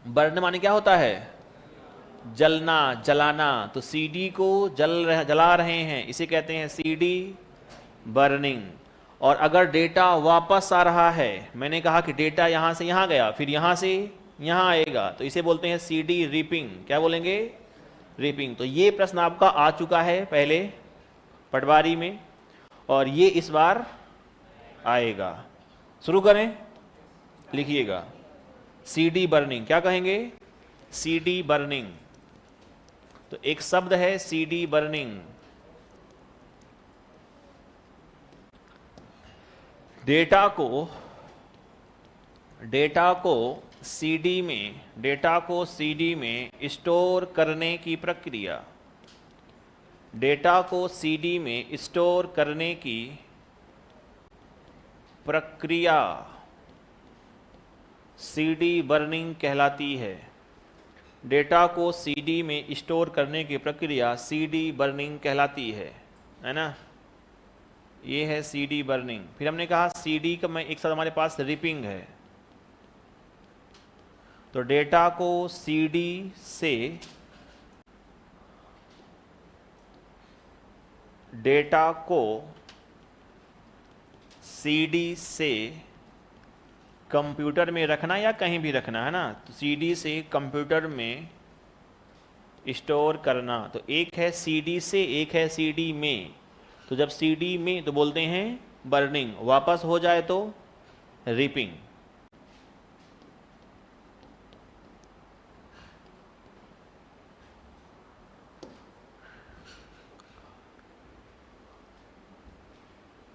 बर्न माने क्या होता है? जलना, जलाना। तो CD को जला रहे हैं, इसे कहते हैं CD बर्निंग। और अगर डेटा वापस आ रहा है, मैंने कहा कि डेटा यहां से यहां गया, फिर यहां से यहां आएगा, तो इसे बोलते हैं सीडी रीपिंग। क्या बोलेंगे? रीपिंग। तो ये प्रश्न आपका आ चुका है पहले पटवारी में, और ये इस बार आएगा। शुरू करें, लिखिएगा सीडी बर्निंग। क्या कहेंगे? CD burning. तो एक शब्द है सीडी बर्निंग। डेटा को सीडी में स्टोर करने की प्रक्रिया, डेटा को सीडी में स्टोर करने की प्रक्रिया सीडी बर्निंग कहलाती है। डेटा को सीडी में स्टोर करने की प्रक्रिया सीडी बर्निंग कहलाती है ना? ये है सीडी बर्निंग। फिर हमने कहा सीडी का मैं एक साथ हमारे पास रिपिंग है। तो डेटा को सीडी से कंप्यूटर में रखना या कहीं भी रखना है ना, तो सीडी से कंप्यूटर में स्टोर करना। तो एक है सीडी से, एक है सीडी में। तो जब सीडी में तो बोलते हैं बर्निंग, वापस हो जाए तो रिपिंग।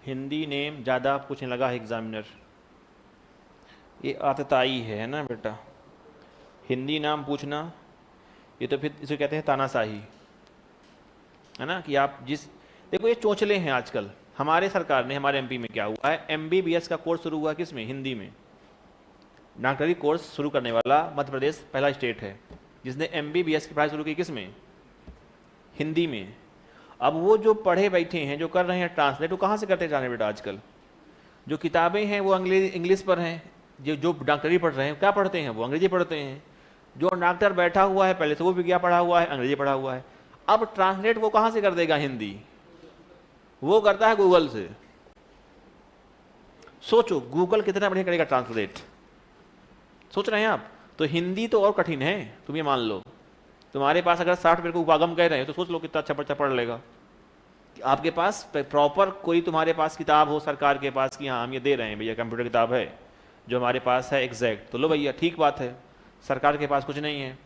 हिंदी नेम ज़्यादा पूछने लगा है एग्जामिनर। ये आतताई है ना बेटा, हिंदी नाम पूछना, ये तो फिर इसे कहते हैं तानाशाही, है ना? कि आप जिस, देखो ये चोंचले हैं आजकल। हमारे सरकार ने, हमारे एमपी में क्या हुआ है, एमबीबीएस का कोर्स शुरू हुआ किस में? हिंदी में। डॉक्टरी कोर्स शुरू करने वाला मध्य प्रदेश पहला स्टेट है जिसने एमबीबीएस की पढ़ाई शुरू की किस में? हिंदी में। अब वो जो पढ़े बैठे हैं, जो कर रहे हैं ट्रांसलेट, वो कहाँ से करते जाने बेटा? आजकल जो किताबें हैं वो इंग्लिश पर हैं। जो डॉक्टरी पढ़ रहे हैं क्या पढ़ते हैं? वो अंग्रेजी पढ़ते हैं। जो डॉक्टर बैठा हुआ है पहले से वो भी क्या पढ़ा हुआ है? अंग्रेजी पढ़ा हुआ है। अब ट्रांसलेट वो कहाँ से कर देगा हिंदी? वो करता है गूगल से। सोचो गूगल कितना बढ़िया करेगा ट्रांसलेट, सोच रहे हैं आप? तो हिंदी तो और कठिन है, तुम ये मान लो। तुम्हारे पास अगर 60 रुपये को उपागम कह रहे हैं तो सोच लो कितना अच्छा बच्चा पढ़ लेगा। आपके पास प्रॉपर कोई तुम्हारे पास किताब हो सरकार के पास कि हाँ हम ये दे रहे हैं भैया, कंप्यूटर किताब है जो हमारे पास है एग्जैक्ट, तो लो भैया ठीक बात है। सरकार के पास कुछ नहीं है,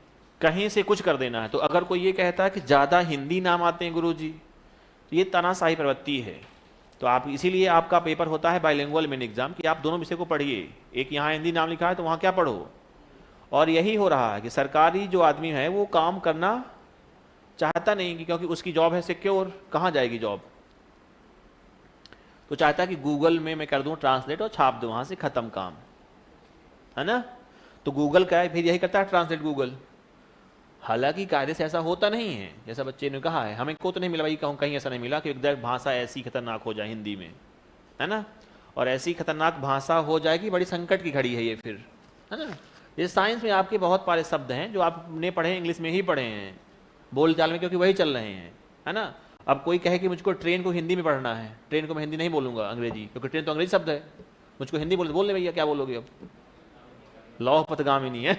कहीं से कुछ कर देना है। तो अगर कोई ये कहता है कि ज़्यादा हिंदी नाम आते हैं गुरुजी, तो ये तानाशाही प्रवृत्ति है। तो आप इसीलिए आपका पेपर होता है बाइलिंगुअल मेन एग्जाम कि आप दोनों विषय को पढ़िए। एक यहाँ हिंदी नाम लिखा है तो वहाँ क्या पढ़ो। और यही हो रहा है कि सरकारी जो आदमी है वो काम करना चाहता नहीं कि क्योंकि उसकी जॉब है सिक्योर, कहाँ जाएगी जॉब। तो चाहता है कि गूगल में मैं कर दूं ट्रांसलेट और छाप दूं, वहाँ से ख़त्म काम, है ना? तो गूगल क्या है, फिर यही करता है ट्रांसलेट गूगल। हालांकि कायदे से ऐसा होता नहीं है, जैसा बच्चे ने कहा है। हमें को तो नहीं मिला भाई, कहूँ कहीं ऐसा नहीं मिला कि एकदम भाषा ऐसी खतरनाक हो जाए हिंदी में, है ना? और ऐसी खतरनाक भाषा हो जाएगी, बड़ी संकट की घड़ी है ये फिर, है ना? जैसे साइंस में आपके बहुत सारे शब्द हैं जो आपने पढ़े इंग्लिश में ही पढ़े हैं बोलचाल में, क्योंकि वही चल रहे हैं, है ना? अब कोई कहे कि मुझको ट्रेन को हिंदी में पढ़ना है, ट्रेन को मैं हिंदी नहीं बोलूँगा, अंग्रेजी, क्योंकि ट्रेन तो अंग्रेजी शब्द है, मुझको हिंदी बोल ले भैया, क्या बोलोगे अब? लौह पथगामिनी है।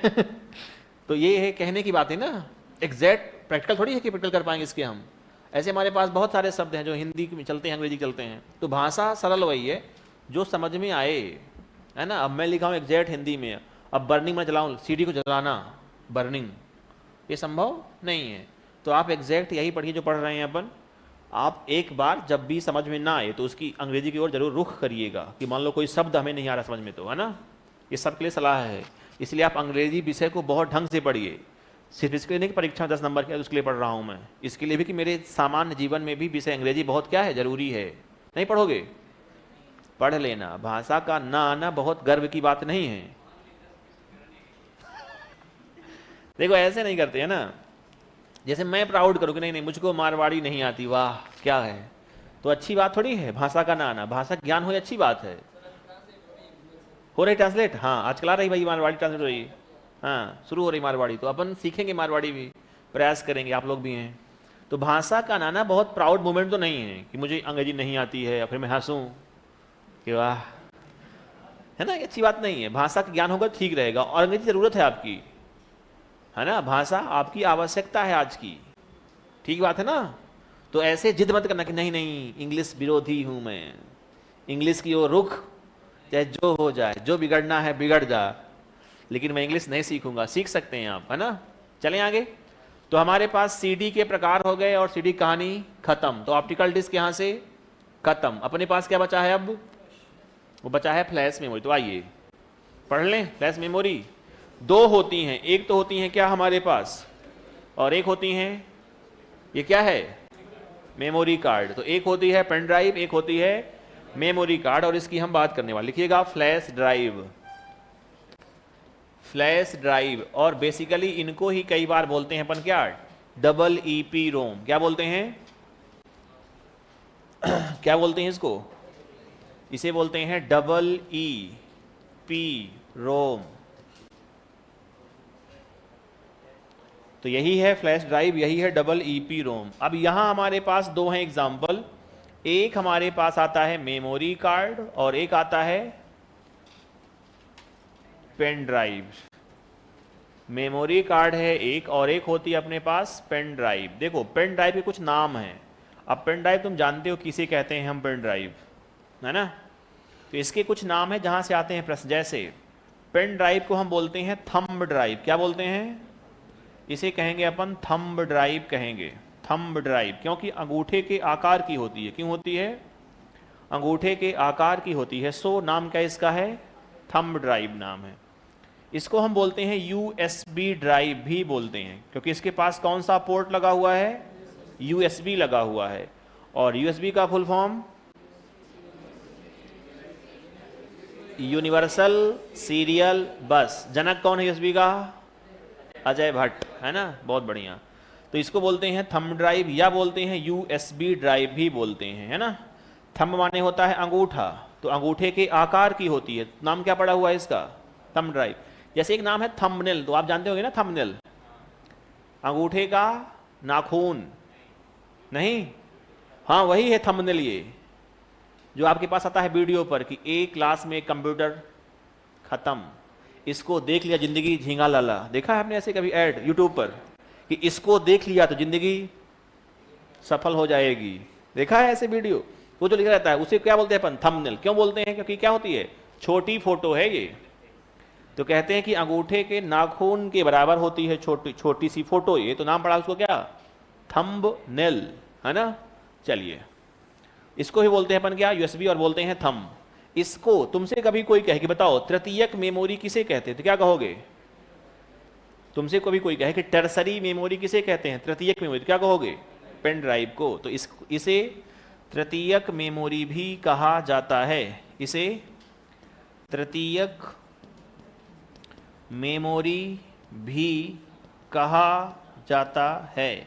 तो ये है कहने की बात है ना, एग्जैक्ट प्रैक्टिकल थोड़ी है कि प्रैक्टिकल कर पाएंगे इसके हम। ऐसे हमारे पास बहुत सारे शब्द हैं जो हिंदी में चलते हैं, अंग्रेजी चलते हैं। तो भाषा सरल वही है जो समझ में आए, है ना? अब मैं लिखा हूँ एग्जैक्ट हिंदी में, अब बर्निंग में चलाऊँ, सीडी को जलाना, बर्निंग, ये संभव नहीं है। तो आप एग्जैक्ट यही पढ़िए जो पढ़ रहे हैं अपन। आप एक बार जब भी समझ में ना आए तो उसकी अंग्रेजी की ओर जरूर रुख करिएगा कि मान लो कोई शब्द हमें नहीं आ रहा समझ में, तो है ना, ये सबके लिए सलाह है। इसलिए आप अंग्रेजी विषय को बहुत ढंग से पढ़िए। सिर्फ इसके लिए नहीं कि परीक्षा 10 नंबर की है उसके लिए पढ़ रहा हूँ मैं, इसके लिए भी कि मेरे सामान्य जीवन में भी विषय अंग्रेजी बहुत क्या है, जरूरी है। नहीं पढ़ोगे, पढ़ लेना। भाषा का ना आना बहुत गर्व की बात नहीं है। देखो ऐसे नहीं करते है ना, जैसे मैं प्राउड करूँ कि नहीं नहीं मुझको मारवाड़ी नहीं आती, वाह क्या है, तो अच्छी बात थोड़ी है भाषा का ना आना। भाषा ज्ञान हो अच्छी बात है। हो रही ट्रांसलेट, हाँ आजकल आ रही भाई मारवाड़ी ट्रांसलेट हो रही है, हाँ शुरू हो रही मारवाड़ी। तो अपन सीखेंगे मारवाड़ी भी, प्रयास करेंगे, आप लोग भी हैं। तो भाषा का आना बहुत प्राउड मोमेंट तो नहीं है कि मुझे अंग्रेजी नहीं आती है या फिर मैं हंसूं कि वाह, है ना, ये अच्छी बात नहीं है। भाषा का ज्ञान होगा ठीक रहेगा, और अंग्रेजी जरूरत है आपकी, है ना, भाषा आपकी आवश्यकता है आज की, ठीक बात है ना। तो ऐसे जिद मत करना कि नहीं नहीं इंग्लिश विरोधी हूं मैं, इंग्लिश की ओर रुख, चाहे जो हो जाए, जो बिगड़ना है बिगड़ जा, लेकिन मैं इंग्लिश नहीं सीखूंगा। सीख सकते हैं आप, है ना। चलें आगे। तो हमारे पास सीडी के प्रकार हो गए और सीडी कहानी खत्म। तो ऑप्टिकल डिस्क यहां से खत्म। अपने पास क्या बचा है अब? वो बचा है फ्लैश मेमोरी। तो आइए पढ़ लें। फ्लैश मेमोरी दो होती हैं, एक तो होती हैं क्या हमारे पास, और एक होती हैं ये क्या है, मेमोरी कार्ड। तो एक होती है पेन ड्राइव, एक होती है मेमोरी कार्ड, और इसकी हम बात करने वाले। लिखिएगा फ्लैश ड्राइव, फ्लैश ड्राइव। और बेसिकली इनको ही कई बार बोलते हैं अपन क्या, डबल ईपी रोम। क्या बोलते हैं क्या बोलते हैं इसको? इसे बोलते हैं डबल ई पी रोम। तो यही है फ्लैश ड्राइव, यही है डबल ईपी रोम। अब यहां हमारे पास दो हैं एग्जाम्पल। एक हमारे पास आता है मेमोरी कार्ड और एक आता है पेन ड्राइव। मेमोरी कार्ड है एक, और एक होती है अपने पास पेन ड्राइव। देखो पेन ड्राइव के कुछ नाम हैं। अब पेन ड्राइव तुम जानते हो किसे कहते हैं हम, पेन ड्राइव, है ना। तो इसके कुछ नाम है जहां से आते हैं प्रश्न। जैसे पेन ड्राइव को हम बोलते हैं थंब ड्राइव। क्या बोलते हैं? इसे कहेंगे अपन थंब ड्राइव कहेंगे, थंब ड्राइव, क्योंकि अंगूठे के आकार की होती है। क्यों होती है? अंगूठे के आकार की होती है। सो नाम क्या इसका है? थंब ड्राइव नाम है। इसको हम बोलते हैं यूएसबी ड्राइव भी बोलते हैं, क्योंकि इसके पास कौन सा पोर्ट लगा हुआ है? यूएसबी लगा हुआ है। और यूएसबी का फुल फॉर्म यूनिवर्सल सीरियल बस। जनक कौन है यूएसबी का? अजय भट्ट, है ना, बहुत बढ़िया। तो इसको बोलते हैं थंब ड्राइव या बोलते हैं यूएसबी ड्राइव भी बोलते हैं, है ना। थंब माने होता है अंगूठा, तो अंगूठे के आकार की होती है। नाम क्या पड़ा हुआ है इसका? Thumb drive. जैसे एक नाम है थंबनेल, तो आप जानते होंगे ना थंबनेल, अंगूठे का नाखून नहीं, हाँ वही है थंबनेल। ये जो आपके पास आता है वीडियो पर कि एक क्लास में कंप्यूटर खत्म, इसको देख लिया जिंदगी झींगा लाला। देखा है आपने ऐसे कभी ऐड यूट्यूब पर कि इसको देख लिया तो जिंदगी सफल हो जाएगी? देखा है ऐसे वीडियो? वो जो लिखा रहता है उसे क्या बोलते हैं अपन? थंबनेल। क्यों बोलते हैं? क्योंकि क्या होती है, छोटी फोटो है ये। तो कहते हैं कि अंगूठे के नाखून के बराबर होती है छोटी छोटी सी फोटो ये, तो नाम पड़ा उसको क्या? थंबनेल, है ना। चलिए इसको ही बोलते हैं अपन क्या? यूएसबी, और बोलते हैं थंब। इसको तुमसे कभी कोई कहे कि बताओ तृतीयक मेमोरी किसे कहते हैं, तो क्या कहोगे? तुमसे कभी कोई कहे कि टर्सरी मेमोरी किसे कहते हैं, तृतीयक मेमोरी, तो क्या कहोगे? पेन ड्राइव को। तो इसे तृतीयक मेमोरी भी कहा जाता है, इसे तृतीयक मेमोरी भी कहा जाता है।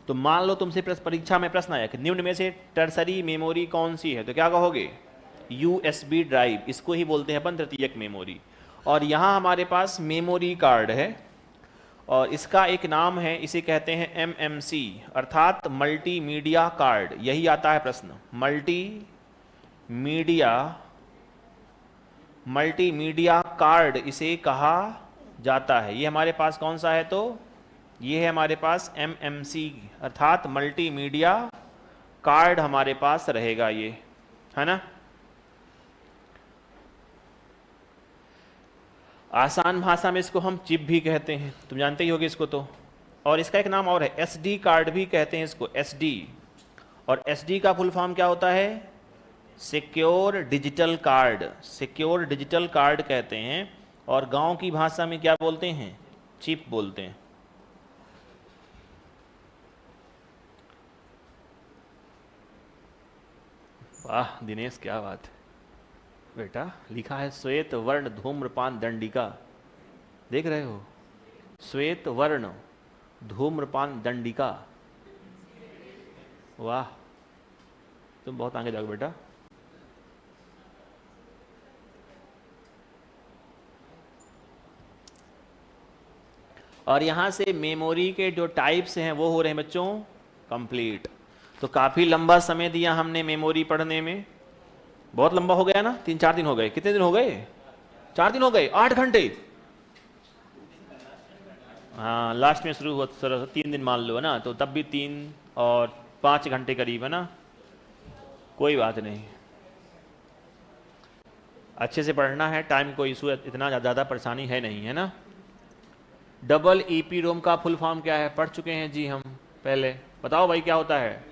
तो मान लो तुमसे परीक्षा में प्रश्न आया कि निम्न में से टर्सरी मेमोरी कौन सी है, तो क्या कहोगे? यूएसबी ड्राइव, इसको ही बोलते हैं अपन तृतीयक मेमोरी। और यहाँ हमारे पास मेमोरी कार्ड है, और इसका एक नाम है, इसे कहते हैं एमएमसी, अर्थात मल्टीमीडिया कार्ड। यही आता है प्रश्न, मल्टीमीडिया कार्ड इसे कहा जाता है। ये हमारे पास कौन सा है? तो ये है हमारे पास एमएमसी, अर्थात मल्टीमीडिया कार्ड हमारे पास रहेगा ये, है ना। आसान भाषा में इसको हम चिप भी कहते हैं, तुम जानते ही होगे इसको तो। और इसका एक नाम और है, एसडी कार्ड भी कहते हैं इसको, एसडी। और एसडी का फुल फॉर्म क्या होता है? Secure digital card, secure digital card कहते हैं। और गांव की भाषा में क्या बोलते हैं? चिप बोलते हैं। वाह दिनेश, क्या बात है बेटा। लिखा है श्वेत वर्ण धूम्रपान दंडिका, देख रहे हो? श्वेत वर्ण धूम्रपान दंडिका, वाह तुम बहुत आगे जाओगे बेटा। और यहां से मेमोरी के जो टाइप्स हैं वो हो रहे हैं बच्चों कंप्लीट। तो काफी लंबा समय दिया हमने मेमोरी पढ़ने में, बहुत लंबा हो गया ना, 3-4 दिन हो गए। कितने दिन हो गए? 4 दिन हो गए, 8 घंटे। हाँ, लास्ट में शुरू हुआ 3 दिन मान लो, है ना, तो तब भी 3 और 5 घंटे करीब, है ना। कोई बात नहीं, अच्छे से पढ़ना है, टाइम कोई इशू इतना ज़्यादा परेशानी है नहीं, है ना। डबल ईपी रोम का फुल फॉर्म क्या है? पढ़ चुके हैं जी हम पहले। बताओ भाई क्या होता है?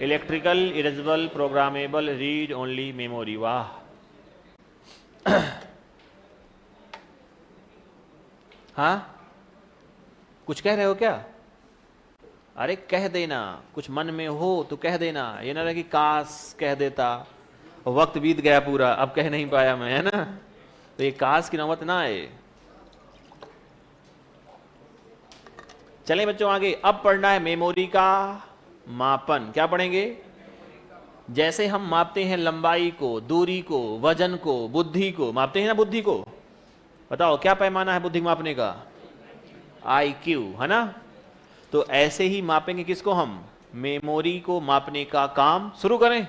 Electrical erasable programmable read only memory. वाह, हाँ, कुछ कह रहे हो क्या? अरे कह देना, कुछ मन में हो तो कह देना, ये ना रहे कि काश कह देता, वक्त बीत गया पूरा, अब कह नहीं पाया मैं, है ना। तो ये काश की नौबत ना आए। चलें बच्चों आगे, अब पढ़ना है मेमोरी का मापन। क्या पढ़ेंगे? जैसे हम मापते हैं लंबाई को, दूरी को, वजन को, बुद्धि को मापते हैं ना, बुद्धि को। बताओ क्या पैमाना है बुद्धि मापने का? IQ, है ना। तो ऐसे ही मापेंगे किसको हम? मेमोरी को मापने का काम शुरू करें।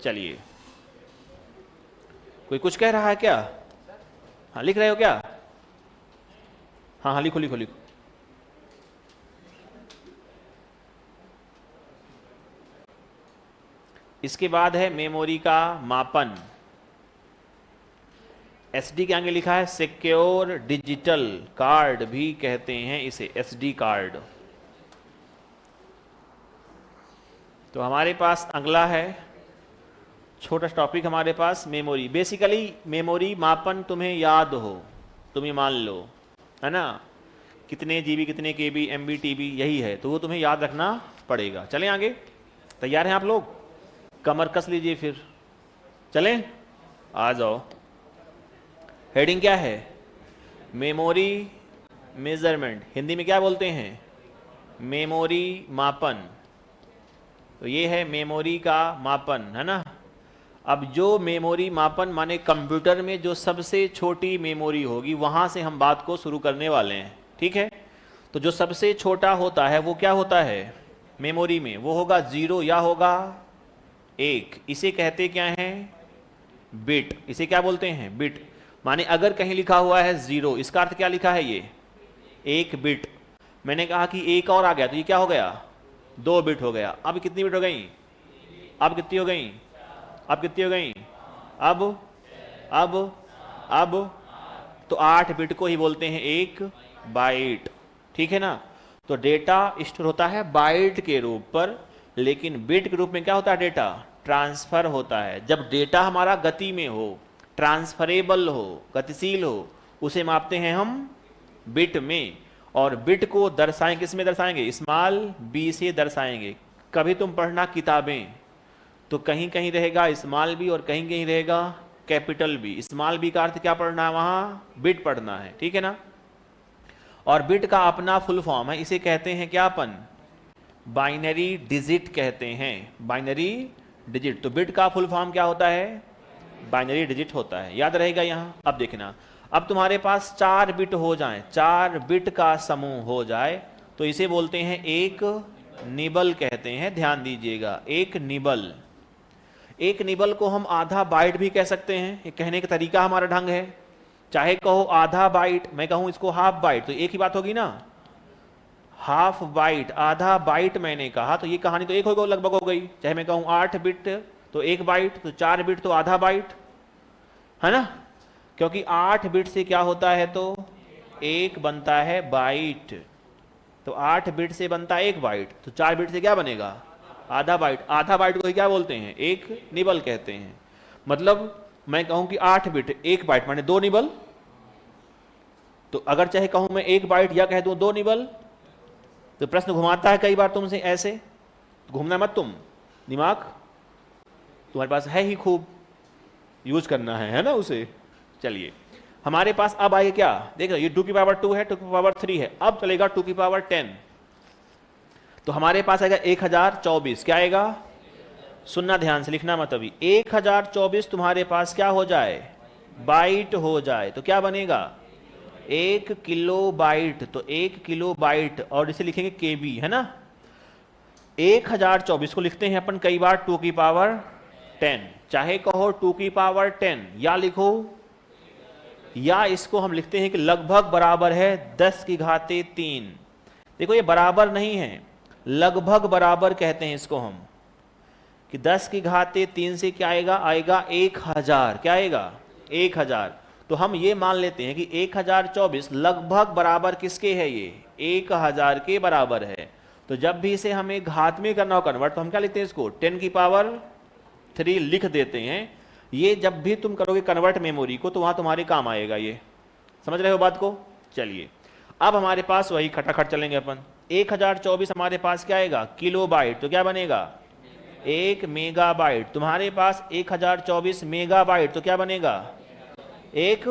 चलिए, कोई कुछ कह रहा है क्या? हाँ, लिख रहे हो क्या? हाँ हाँ, लिखो लिखो लिखो। इसके बाद है मेमोरी का मापन। SD के आगे लिखा है सिक्योर डिजिटल कार्ड भी कहते हैं इसे, SD कार्ड। तो हमारे पास अगला है छोटा टॉपिक हमारे पास मेमोरी। बेसिकली मेमोरी मापन तुम्हें याद हो, तुम्हें मान लो, है ना, कितने GB, कितने KB, MB, TB यही है, तो वो तुम्हें याद रखना पड़ेगा। चलें आगे, तैयार हैं आप लोग? कमर कस लीजिए फिर, चलें, आ जाओ। हेडिंग क्या है? Memory measurement. हिंदी में क्या बोलते हैं? मेमोरी मापन। तो ये है मेमोरी का मापन, है ना। अब जो मेमोरी मापन माने कंप्यूटर में जो सबसे छोटी मेमोरी होगी, वहां से हम बात को शुरू करने वाले हैं, ठीक है। तो जो सबसे छोटा होता है वो क्या होता है मेमोरी में? वो होगा 0 या होगा 1। इसे कहते क्या है? बिट। इसे क्या बोलते हैं? बिट। माने अगर कहीं लिखा हुआ है 0, इसका अर्थ क्या लिखा है? ये 1 बिट। मैंने कहा कि एक और आ गया तो ये क्या हो गया? 2 बिट हो गया। अब कितनी बिट हो गई? अब कितनी हो गई? अब कितनी हो गई? अब तो 8 बिट को ही बोलते हैं 1 बाइट, ठीक है ना। तो डेटा स्टोर होता है बाइट के रूप पर, लेकिन बिट के रूप में क्या होता है? डेटा ट्रांसफर होता है। जब डेटा हमारा गति में हो, ट्रांसफरेबल हो, गतिशील हो, उसे मापते हैं हम बिट में। और बिट को दर्शाएं, किस में दर्शाएंगे? स्मॉल b से दर्शाएंगे। कभी तुम पढ़ना किताबें तो कहीं कहीं रहेगा स्मॉल b और कहीं कहीं रहेगा कैपिटल B। स्मॉल b का अर्थ क्या पढ़ना है? वहां बिट पढ़ना है, ठीक है ना। और बिट का अपना फुल फॉर्म है, इसे कहते हैं क्या अपन? बाइनरी डिजिट कहते हैं, बाइनरी डिजिट। तो बिट का फुल फॉर्म क्या होता है? बाइनरी डिजिट होता है, याद रहेगा यहां। अब देखना, अब तुम्हारे पास 4 बिट हो जाएं, 4 बिट का समूह हो जाए तो इसे बोलते हैं एक निबल कहते हैं। ध्यान दीजिएगा, एक निबल। एक निबल को हम आधा बाइट भी कह सकते हैं, ये कहने का तरीका हमारा ढंग है। चाहे कहो आधा बाइट, मैं कहूं इसको हाफ बाइट, तो एक ही बात होगी ना। हाफ बाइट, आधा बाइट मैंने कहा, तो ये कहानी तो एक हो लगभग हो गई। चाहे मैं कहूं 8 बिट तो 1 बाइट, तो 4 बिट तो आधा बाइट, है ना। क्योंकि 8 बिट से क्या होता है? तो 1 बनता है बाइट। तो 8 बिट से बनता है 1 बाइट, तो 4 बिट से क्या बनेगा? आधा बाइट। आधा बाइट को क्या बोलते हैं? एक निबल कहते हैं। मतलब मैं कहूं कि 8 बिट 1 बाइट माने 2 निबल। तो अगर चाहे कहूं मैं 1 बाइट या कह दूं 2 निबल, तो प्रश्न घुमाता है कई बार तुमसे ऐसे, घूमना मत तुम, दिमाग तुम्हारे पास है ही खूब, यूज करना है ना उसे। चलिए, हमारे पास अब आए क्या? देख रहे, ये 2 की पावर 2 है, 2 की पावर 3 है, अब चलेगा 2 की पावर 10। तो हमारे पास आएगा 1024। क्या आएगा? सुनना ध्यान से, लिखना मत अभी। 1024 तुम्हारे पास क्या हो जाए? बाइट हो जाए। तो क्या बनेगा? 1 किलो बाइट। तो 1 किलो बाइट, और इसे लिखेंगे KB, है ना। 1024 को लिखते हैं अपन कई बार 2 की पावर 10, चाहे कहो 2 की पावर 10 या लिखो, या इसको हम लिखते हैं कि लगभग बराबर है 10 की घाते 3। देखो ये बराबर नहीं है, लगभग बराबर कहते हैं इसको हम, कि 10 की घाते 3 से क्या आएगा, आएगा 1000। क्या आएगा, 1000। तो हम ये मान लेते हैं कि 1024 लगभग बराबर किसके है, ये 1000 के बराबर है। तो जब भी इसे हमें घात में करना हो कन्वर्ट, तो हम क्या लिखते हैं इसको 10 की पावर 3 लिख देते हैं। ये जब भी तुम करोगे कन्वर्ट मेमोरी को तो वहां तुम्हारे काम आएगा। ये समझ रहे हो बात को। चलिए अब हमारे पास वही खटाखट चलेंगे अपन। 1024 हमारे पास क्या आएगा, किलो बाइट, तो क्या बनेगा 1 मेगाबाइट। तुम्हारे पास 1024 मेगाबाइट, तो क्या बनेगा 1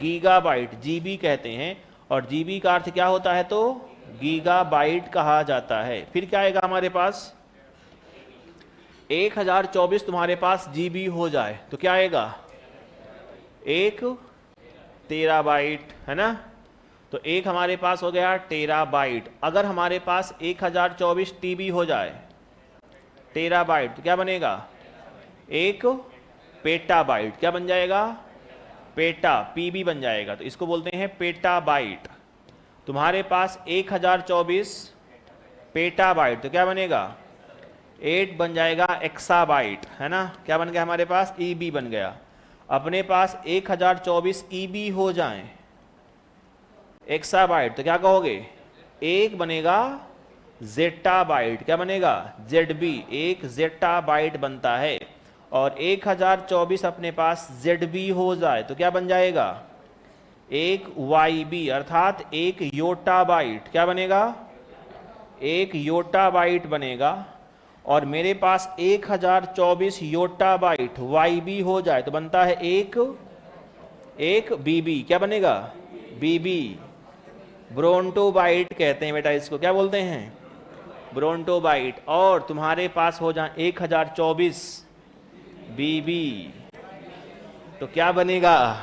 गीगाबाइट। जीबी कहते हैं, और जीबी का अर्थ क्या होता है, तो गीगाबाइट कहा जाता है। फिर क्या आएगा हमारे पास, 1024 तुम्हारे पास जीबी हो जाए तो क्या आएगा 1 टेराबाइट, है ना। तो एक हमारे पास हो गया टेराबाइट। अगर हमारे पास 1024 टीबी हो जाए टेराबाइट, तो क्या बनेगा 1 पेटाबाइट। क्या बन जाएगा, पेटा, पीबी बन जाएगा, तो इसको बोलते हैं पेटाबाइट। तुम्हारे पास 1024 पेटाबाइट, तो क्या बनेगा 8 बन जाएगा एक्साबाइट, है ना। क्या बन गया हमारे पास, ईबी बन गया। अपने पास 1024 ईबी हो जाएं एक्साबाइट, तो क्या कहोगे, एक बनेगा जेटाबाइट। क्या बनेगा, जेडबी, एक जेटाबाइट बनता है। और 1024 अपने पास जेडबी हो जाए तो क्या बन जाएगा, एक वाईबी, अर्थात एक योटाबाइट। क्या बनेगा, एक योटाबाइट बनेगा। और मेरे पास 1024 योटाबाइट वाईबी हो जाए तो बनता है एक बीबी। क्या बनेगा, बीबी, ब्रोंटोबाइट कहते हैं बेटा इसको। क्या बोलते हैं, ब्रोंटोबाइट। और तुम्हारे पास हो जाए 1024 बीबी, तो क्या बनेगा,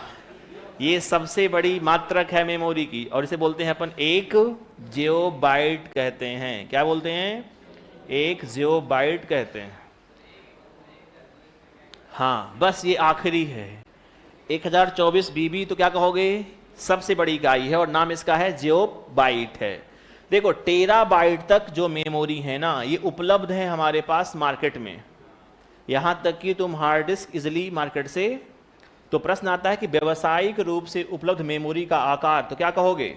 ये सबसे बड़ी मात्रक है मेमोरी की, और इसे बोलते हैं अपन एक जियोबाइट कहते हैं। क्या बोलते हैं, एक जियोबाइट कहते हैं। हाँ बस ये आखिरी है 1024 बीबी, तो क्या कहोगे, सबसे बड़ी इकाई है और नाम इसका है जियोबाइट है। देखो टेराबाइट तक जो मेमोरी है ना, ये उपलब्ध है हमारे पास मार्केट में, यहां तक कि तुम हार्ड डिस्क इजिली मार्केट से। तो प्रश्न आता है कि व्यवसायिक रूप से उपलब्ध मेमोरी का आकार, तो क्या कहोगे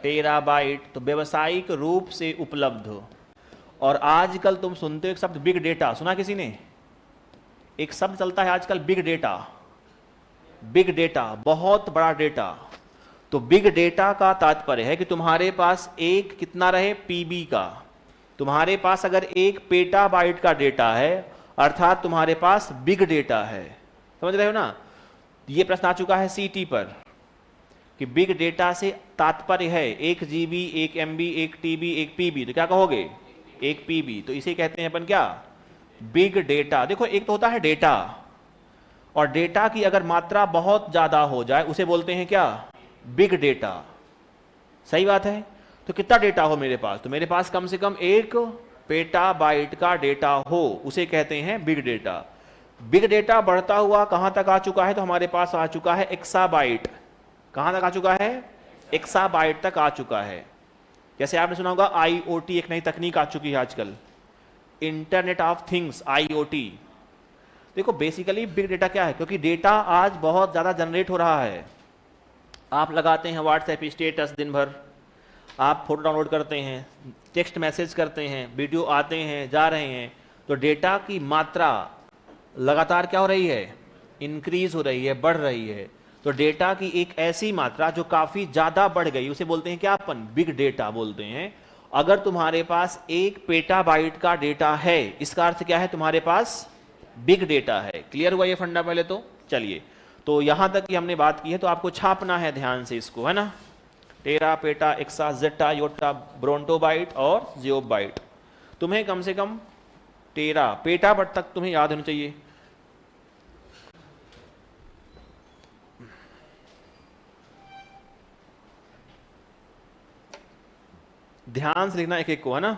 टेराबाइट। तो व्यवसायिक रूप से उपलब्ध। और आजकल तुम सुनते हो एक शब्द बिग डेटा, सुना किसी ने, एक शब्द चलता है आजकल बिग डेटा। बिग डेटा, बहुत बड़ा डेटा। तो बिग डेटा का तात्पर्य है कि तुम्हारे पास एक कितना रहे, पीबी का। तुम्हारे पास अगर एक पेटाबाइट का डेटा है अर्थात तुम्हारे पास बिग डेटा है। समझ रहे हो ना। ये प्रश्न आ चुका है सीटी पर कि बिग डेटा से तात्पर्य है 1 जीबी, 1 एमबी, 1 टीबी, 1 पीबी, तो क्या कहोगे 1 पीबी। तो इसे कहते हैं अपन क्या, बिग डेटा। देखो एक तो होता है डेटा, और डेटा की अगर मात्रा बहुत ज्यादा हो जाए उसे बोलते हैं क्या, बिग डेटा। सही बात है। तो कितना डेटा हो मेरे पास, तो मेरे पास कम से कम 1 पेटाबाइट का डेटा हो, उसे कहते हैं बिग डेटा। बिग डेटा बढ़ता हुआ कहां तक आ चुका है, तो हमारे पास आ चुका है एक्साबाइट। कहां तक आ चुका है, एक्साबाइट तक आ चुका है। जैसे आपने सुना होगा आईओटी, एक नई तकनीक आ चुकी है आजकल, इंटरनेट ऑफ थिंग्स, आईओटी। देखो बेसिकली बिग डेटा क्या है, क्योंकि डेटा आज बहुत ज्यादा जनरेट हो रहा है। आप लगाते हैं व्हाट्सएप स्टेटस दिन भर, आप फोटो डाउनलोड करते हैं, टेक्स्ट मैसेज करते हैं, वीडियो आते हैं जा रहे हैं, तो डेटा की मात्रा लगातार क्या हो रही है, इंक्रीज हो रही है, बढ़ रही है। तो डेटा की एक ऐसी मात्रा जो काफी ज्यादा बढ़ गई उसे बोलते हैं क्या, अपन बिग डेटा बोलते हैं। अगर तुम्हारे पास 1 पेटाबाइट का डेटा है, इसका अर्थ क्या है, तुम्हारे पास बिग डेटा है। क्लियर हुआ ये फंडा पहले तो। चलिए तो यहां तक की हमने बात की है, तो आपको छापना है ध्यान से इसको, है ना। टेरा, पेटा, एक्सा, जेटा, योटा, ब्रोंटोबाइट और जियोबाइट। तुम्हें कम से कम टेरा, पेटाबाइट तक तुम्हें याद होना चाहिए। ध्यान से लिखना एक एक को, है ना।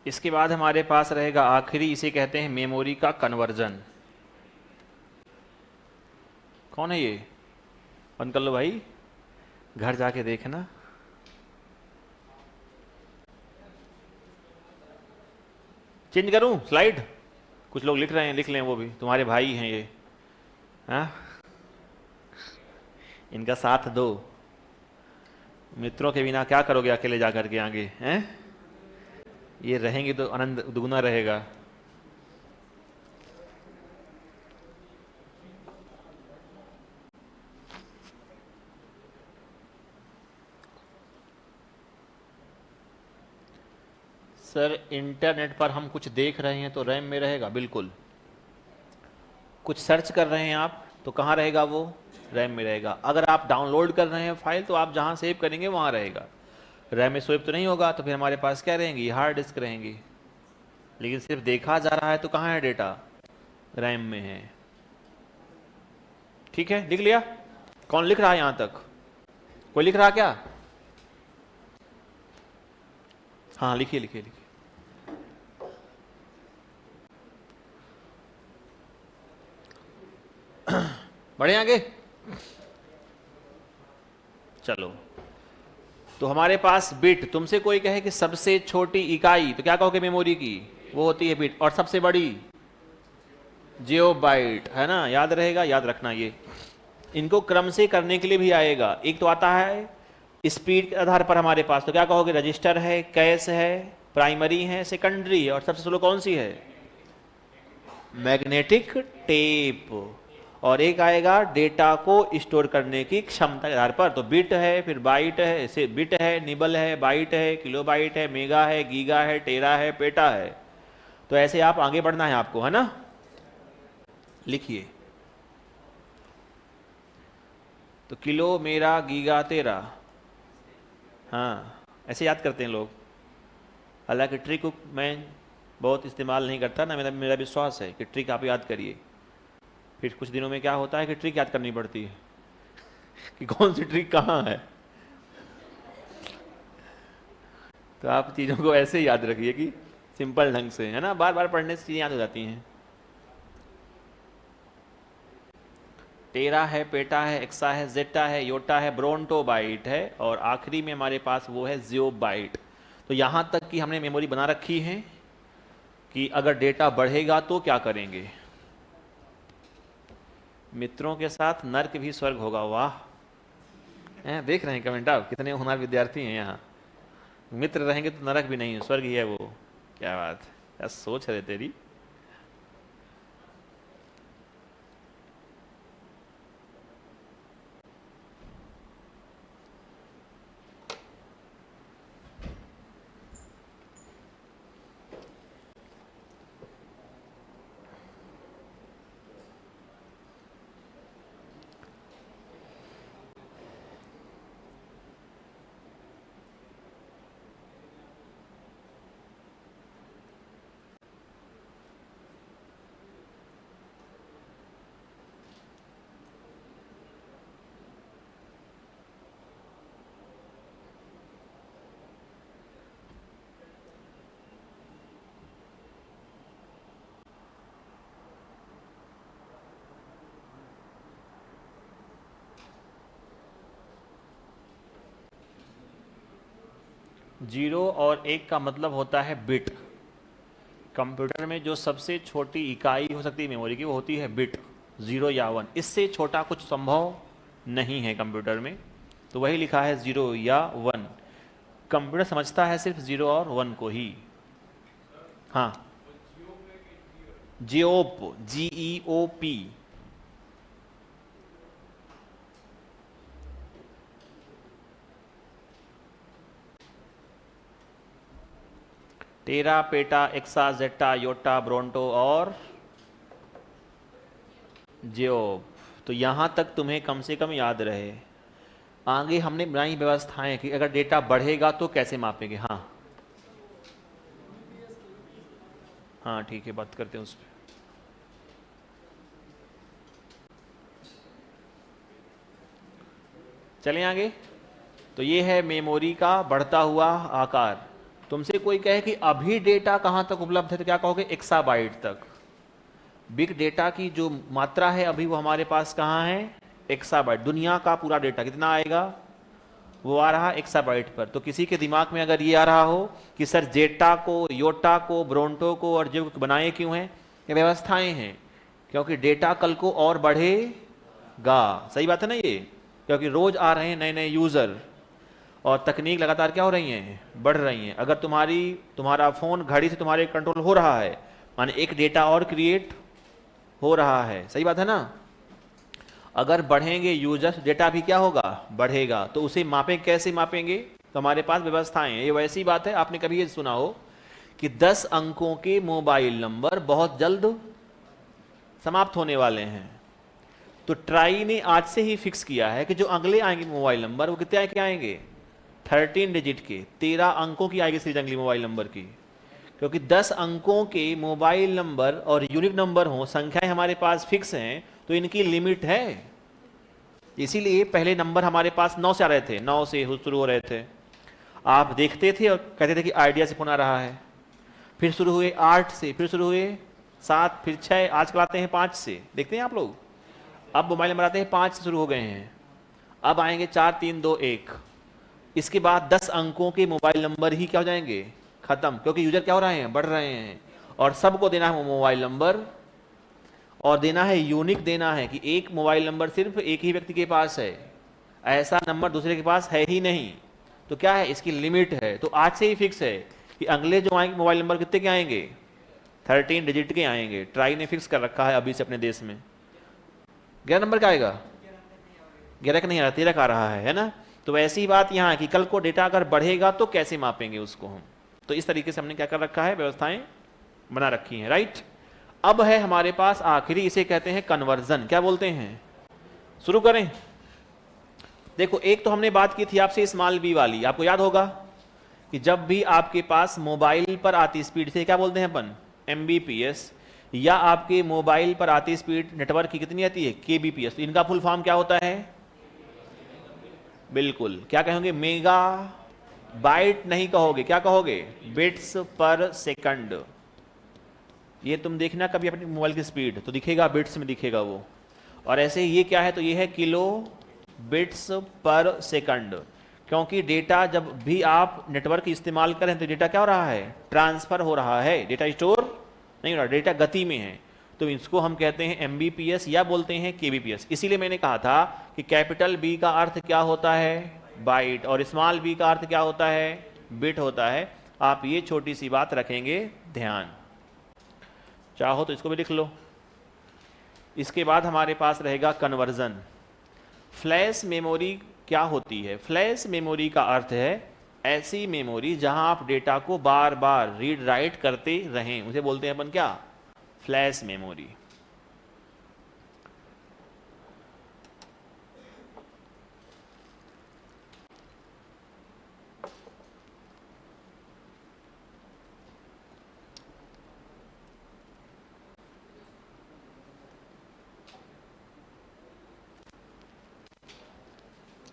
इसके बाद हमारे पास रहेगा आखिरी, इसे कहते हैं मेमोरी का कन्वर्जन। कौन है ये? बंद कर लो भाई, घर जाके देखना। चेंज करूं स्लाइड? कुछ लोग लिख रहे हैं, लिख लें, वो भी तुम्हारे भाई हैं ये। हाँ, इनका साथ दो। मित्रों के बिना क्या करोगे अकेले जाकर के आगे हैं? ये रहेंगे तो आनंद दुगना रहेगा। सर इंटरनेट पर हम कुछ देख रहे हैं तो रैम में रहेगा? बिल्कुल। कुछ सर्च कर रहे हैं आप तो कहाँ रहेगा वो? रैम में रहेगा। अगर आप डाउनलोड कर रहे हैं फाइल तो आप जहाँ सेव करेंगे वहाँ रहेगा। रैम में सेव तो नहीं होगा, तो फिर हमारे पास क्या रहेंगी? हार्ड डिस्क रहेंगी। लेकिन सिर्फ देखा जा रहा है तो कहाँ है डेटा? रैम में है। ठीक है, लिख लिया? कौन लिख रहा है यहाँ तक? कोई लिख रहा क्या? हाँ लिखिए लिखिए लिखिए। बढ़े आगे? चलो, तो हमारे पास बिट, तुमसे कोई कहे कि सबसे छोटी इकाई, तो क्या कहोगे मेमोरी की? वो होती है बिट। और सबसे बड़ी? जियोबाइट, है ना? याद रहेगा, याद रखना ये। इनको क्रम से करने के लिए भी आएगा। एक तो आता है स्पीड के आधार पर हमारे पास, तो क्या कहोगे? रजिस्टर है, कैश है, प्राइमरी है, सेकेंडरी है, और सबसे स्लो कौन सी है? Magnetic tape. और एक आएगा डेटा को स्टोर करने की क्षमता के आधार पर, तो बिट है, फिर बाइट है, ऐसे बिट है, निबल है, बाइट है, किलोबाइट है, मेगा है, गीगा है, टेरा है, पेटा है। तो ऐसे आप आगे बढ़ना है आपको, है ना? लिखिए। तो किलो, मेरा, गीगा, तेरा। हाँ, ऐसे याद करते हैं लोग। हालांकि ट्रिक को मैं बहुत इस्तेमाल नहीं करता ना, मेरा मेरा विश्वास है कि ट्रिक आप याद करिए। फिर कुछ दिनों में क्या होता है कि ट्रिक याद करनी पड़ती है कि कौन सी ट्रिक कहाँ है। तो आप चीज़ों को ऐसे याद रखिए कि सिंपल ढंग से, है ना? बार बार पढ़ने से चीज़ें याद हो जाती हैं। टेरा है, पेटा है, एक्सा है, जेटा है, योटा है, ब्रोंटो बाइट है, और आखिरी में हमारे पास वो है जियोबाइट। तो यहाँ तक कि हमने मेमोरी बना रखी है कि अगर डेटा बढ़ेगा तो क्या करेंगे। मित्रों के साथ नर्क भी स्वर्ग होगा। वाह, हैं? देख रहे हैं कमेंट आप? कितने होनहार विद्यार्थी हैं यहाँ। मित्र रहेंगे तो नरक भी नहीं है, स्वर्ग ही है वो। क्या बात है, क्या सोच है तेरी। जीरो और एक का मतलब होता है बिट। कंप्यूटर में जो सबसे छोटी इकाई हो सकती है मेमोरी की, वो होती है बिट, 0 या 1। इससे छोटा कुछ संभव नहीं है कंप्यूटर में, तो वही लिखा है 0 या 1। कंप्यूटर समझता है सिर्फ 0 और 1 को ही। हाँ, जियोप, GEOP। टेरा, पेटा, एक्सा, जेटा, योटा, ब्रोंटो और जियोप। तो यहाँ तक तुम्हें कम से कम याद रहे। आगे हमने बनाई व्यवस्थाएं कि अगर डेटा बढ़ेगा तो कैसे मापेंगे। हाँ हाँ, ठीक है, बात करते हैं उस पर। चलें आगे। तो ये है मेमोरी का बढ़ता हुआ आकार। तुमसे कोई कहे कि अभी डेटा कहां तक उपलब्ध है तो क्या कहोगे? एक्साबाइट तक। बिग डेटा की जो मात्रा है अभी वो हमारे पास कहां है? एक्साबाइट। दुनिया का पूरा डेटा कितना आएगा? वो आ रहा एक्साबाइट पर। तो किसी के दिमाग में अगर ये आ रहा हो कि सर जेटा को, योटा को, ब्रोंटो को और जिव को बनाए क्यों हैं? ये व्यवस्थाएं हैं, क्योंकि डेटा कल को और बढ़ेगा। सही बात है ना ये? क्योंकि रोज आ रहे हैं नए नए यूजर और तकनीक लगातार क्या हो रही हैं? बढ़ रही हैं। अगर तुम्हारा फोन घड़ी से तुम्हारे कंट्रोल हो रहा है, माने एक डेटा और क्रिएट हो रहा है। सही बात है ना? अगर बढ़ेंगे यूजर्स, डेटा भी क्या होगा? बढ़ेगा। तो उसे मापें, कैसे मापेंगे? तो हमारे पास व्यवस्थाएं हैं। ये वैसी बात है, आपने कभी ये सुना हो कि 10 अंकों के मोबाइल नंबर बहुत जल्द समाप्त होने वाले हैं। तो ट्राई ने आज से ही फिक्स किया है कि जो अगले आएंगे मोबाइल नंबर वो कितने के आएंगे? 13 डिजिट के, 13 अंकों की आएगी सीरीज अगली मोबाइल नंबर की। क्योंकि 10 अंकों के मोबाइल नंबर और यूनिक नंबर हो, संख्याएं हमारे पास फिक्स हैं, तो इनकी लिमिट है। इसीलिए पहले नंबर हमारे पास 9 से आ रहे थे, 9 से शुरू हो रहे थे। आप देखते थे और कहते थे कि आइडिया से फोन आ रहा है। फिर शुरू हुए 8 से, फिर शुरू हुए 7, फिर 6, आजकल आते हैं 5 से। देखते हैं आप लोग? अब मोबाइल नंबर आते हैं 5 से शुरू हो गए हैं। अब आएंगे 4, 3, 2, 1। इसके बाद 10 अंकों के मोबाइल नंबर ही क्या हो जाएंगे? खत्म। क्योंकि यूजर क्या हो रहे हैं? बढ़ रहे हैं। और सबको देना है मोबाइल नंबर, और देना है यूनिक देना है कि एक मोबाइल नंबर सिर्फ एक ही व्यक्ति के पास है, ऐसा नंबर दूसरे के पास है ही नहीं। तो क्या है? इसकी लिमिट है। तो आज से ही फिक्स है कि अगले जो आएंगे मोबाइल नंबर कितने के आएंगे? 13 डिजिट के आएंगे। ट्राई ने फिक्स कर रखा है अभी से अपने देश में। 11 नंबर का आएगा? 11 का नहीं आ रहा, 13 का आ रहा है ना? तो वैसी ही बात यहाँ कि कल को डेटा अगर बढ़ेगा तो कैसे मापेंगे उसको हम? तो इस तरीके से हमने क्या कर रखा है? व्यवस्थाएं बना रखी हैं। राइट। अब है हमारे पास आखिरी, इसे कहते हैं कन्वर्जन। क्या बोलते हैं? शुरू करें? देखो, एक तो हमने बात की थी आपसे स्मॉल बी वाली, आपको याद होगा कि जब भी आपके पास मोबाइल पर आती स्पीड से क्या बोलते हैं अपन? एमबीपीएस। या आपके मोबाइल पर आती स्पीड नेटवर्क की कितनी आती है? केबीपीएस। इनका फुल फॉर्म क्या होता है? बिल्कुल, क्या कहोगे? मेगा बाइट नहीं कहोगे, क्या कहोगे? बिट्स पर सेकंड। ये तुम देखना कभी अपने मोबाइल की स्पीड, तो दिखेगा बिट्स में दिखेगा वो। और ऐसे ये क्या है? तो ये है किलो बिट्स पर सेकंड। क्योंकि डेटा जब भी आप नेटवर्क इस्तेमाल करें तो डेटा क्या हो रहा है? ट्रांसफर हो रहा है, डेटा स्टोर नहीं हो रहा, डेटा गति में है। तो इसको हम कहते हैं एमबीपीएस या बोलते हैं केबीपीएस। इसीलिए मैंने कहा था कि कैपिटल बी का अर्थ क्या होता है? बाइट। और स्मॉल बी का अर्थ क्या होता है? बिट होता है। आप ये छोटी सी बात रखेंगे ध्यान। चाहो तो इसको भी लिख लो। इसके बाद हमारे पास रहेगा कन्वर्जन। फ्लैश मेमोरी क्या होती है? फ्लैश मेमोरी का अर्थ है ऐसी मेमोरी जहां आप डेटा को बार बार रीड राइट करते रहें, उसे बोलते हैं अपन क्या? Flash memory.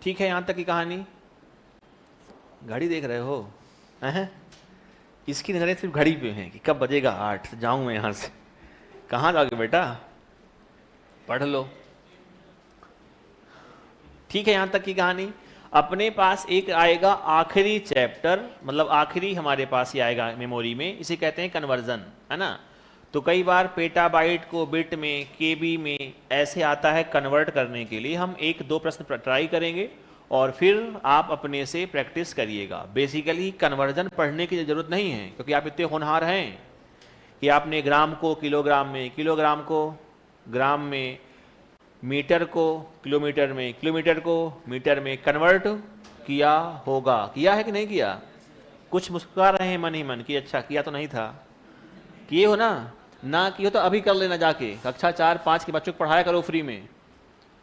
ठीक है, यहां तक की कहानी। घड़ी देख रहे हो? इसकी नजरें सिर्फ घड़ी पे हैं कि कब बजेगा 8, जाऊं मैं यहां से। कहां जाओगे बेटा? पढ़ लो। ठीक है, यहां तक की कहानी। अपने पास एक आएगा आखिरी चैप्टर, मतलब आखिरी हमारे पास ही आएगा मेमोरी में, इसे कहते हैं कन्वर्जन, है ना? तो कई बार पेटाबाइट को बिट में, केबी में ऐसे आता है कन्वर्ट करने के लिए। हम 1-2 प्रश्न ट्राई करेंगे और फिर आप अपने से प्रैक्टिस करिएगा। बेसिकली कन्वर्जन पढ़ने की जरूरत नहीं है, क्योंकि आप इतने होनहार हैं कि आपने ग्राम को किलोग्राम में, किलोग्राम को ग्राम में, मीटर को किलोमीटर में, किलोमीटर को मीटर में कन्वर्ट किया होगा। किया है कि नहीं किया? कुछ मुस्कुरा रहे हैं मन ही मन कि अच्छा किया तो नहीं था। किए हो ना किए हो तो अभी कर लेना, जाके कक्षा 4-5 के बच्चों को पढ़ाया करो फ्री में।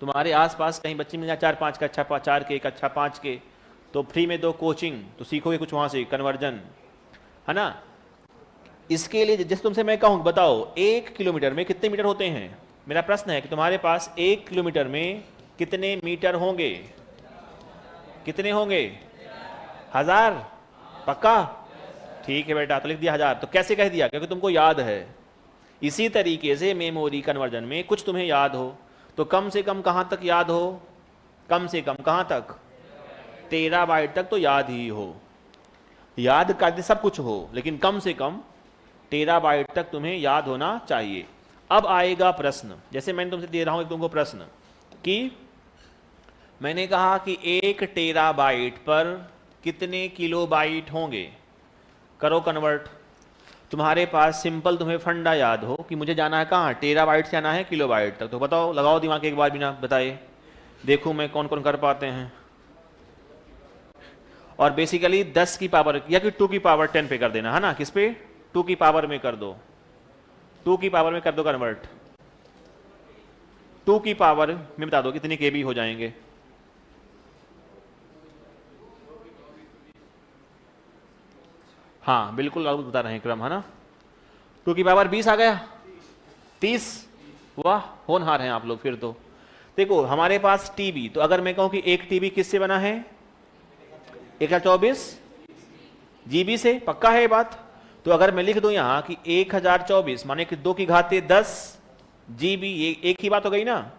तुम्हारे आसपास कहीं बच्चे मिल जाए 4-5 कक्षा 4 के, कक्षा 5 के, तो फ्री में दो कोचिंग, तो सीखोगे कुछ वहां से, कन्वर्जन, है ना? इसके लिए जैसे तुमसे मैं कहूँ बताओ 1 किलोमीटर में कितने मीटर होते हैं? मेरा प्रश्न है कि तुम्हारे पास 1 किलोमीटर में कितने मीटर होंगे? कितने होंगे? 1000? पक्का? ठीक है बेटा, तो लिख दिया 1000। तो कैसे कह दिया? क्योंकि तुमको याद है। इसी तरीके से मेमोरी कन्वर्जन में कुछ तुम्हें याद हो तो कम से कम कहाँ तक याद हो? कम से कम कहाँ तक? टेराबाइट तक तो याद ही हो। याद करते सब कुछ हो, लेकिन कम से कम टेराबाइट तक तुम्हें याद होना चाहिए। अब आएगा प्रश्न, जैसे मैंने तुमसे दे रहा हूं एक तुमको प्रश्न कि मैंने कहा कि 1 टेराबाइट पर कितने किलोबाइट होंगे? करो कन्वर्ट। तुम्हारे पास सिंपल तुम्हें फंडा याद हो कि मुझे जाना है कहाँ? टेराबाइट से जाना है किलोबाइट तक। तो बताओ, लगाओ दिमाग एक बार बिना बताए, देखो मैं कौन कौन कर पाते हैं। और बेसिकली 10 की पावर या कि 2 की पावर 10 पे कर देना है ना। किस पे? 2 की पावर में कर दो, 2 की पावर में कर दो कन्वर्ट। 2 की पावर में बता दो कितने केबी हो जाएंगे। हाँ बिल्कुल, आप बता रहे हैं क्रम, है ना। 2 की पावर 20 आ गया, 30। वाह, होनहार हैं आप लोग। फिर तो देखो हमारे पास टीबी, तो अगर मैं कहूं कि एक टीबी किससे बना है? 1024 जीबी से। पक्का है ये बात? तो अगर मैं लिख दूं यहां कि 1024 माने कि 2 की घाते 10 जीबी, ये एक ही बात हो गई ना।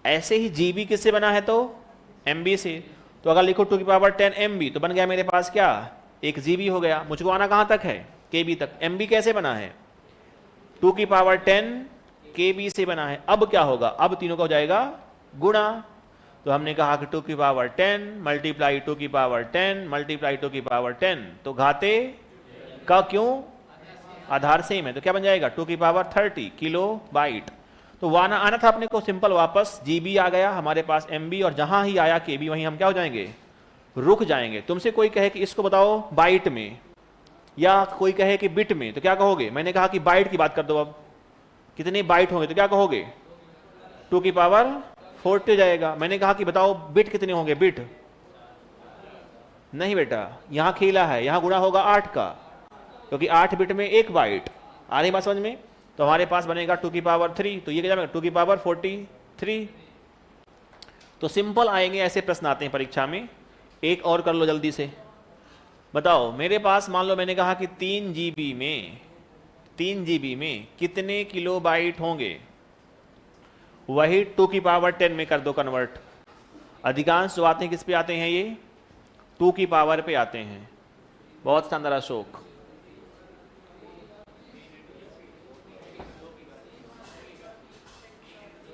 ऐसे ही जीबी किससे बना है? तो एमबी से। तो अगर लिखो 2 की पावर 10 एमबी, तो बन गया मेरे पास क्या? 1 जीबी हो गया। मुझको आना कहां तक है? केबी तक। एमबी कैसे बना है? 2 की पावर 10 केबी से बना है। अब क्या होगा? अब तीनों का हो जाएगा गुणा। तो हमने कहा कि 2 की पावर 10 मल्टीप्लाई 2 की पावर 10 मल्टीप्लाई 2 की पावर 10, तो घाते का क्यों? आधार सेम है, तो क्या बन जाएगा? 2 की पावर 30 किलो बाइट। तो वाना आना था अपने को सिंपल, वापस जीबी आ गया हमारे पास, एमबी, और जहां ही आया केबी वहीं हम क्या हो जाएंगे? रुक जाएंगे। तुमसे कोई कहे कि इसको बताओ बाइट में, या कोई कहे कि बिट में, तो क्या कहोगे? मैंने कहा कि बाइट की बात कर दो। अब कितने बाइट होंगे? तो क्या कहोगे? 2 की पावर 40 जाएगा। मैंने कहा कि बताओ बिट कितने होंगे? बिट नहीं बेटा, यहां खेला है, यहां गुणा होगा 8 का, क्योंकि 8 बिट में 1 बाइट। आ रही बात समझ में? तो हमारे पास बनेगा 2 की पावर 3, तो ये क्या बनेगा? 2 की पावर 43। तो सिंपल आएंगे, ऐसे प्रश्न आते हैं परीक्षा में। एक और कर लो जल्दी से। बताओ मेरे पास मान लो मैंने कहा कि 3 जीबी में कितने किलो बाइट होंगे? वही 2 की पावर 10 में कर दो कन्वर्ट। अधिकांश जो आते हैं किस पे आते हैं? ये 2 की पावर पे आते हैं। बहुत शानदार अशोक।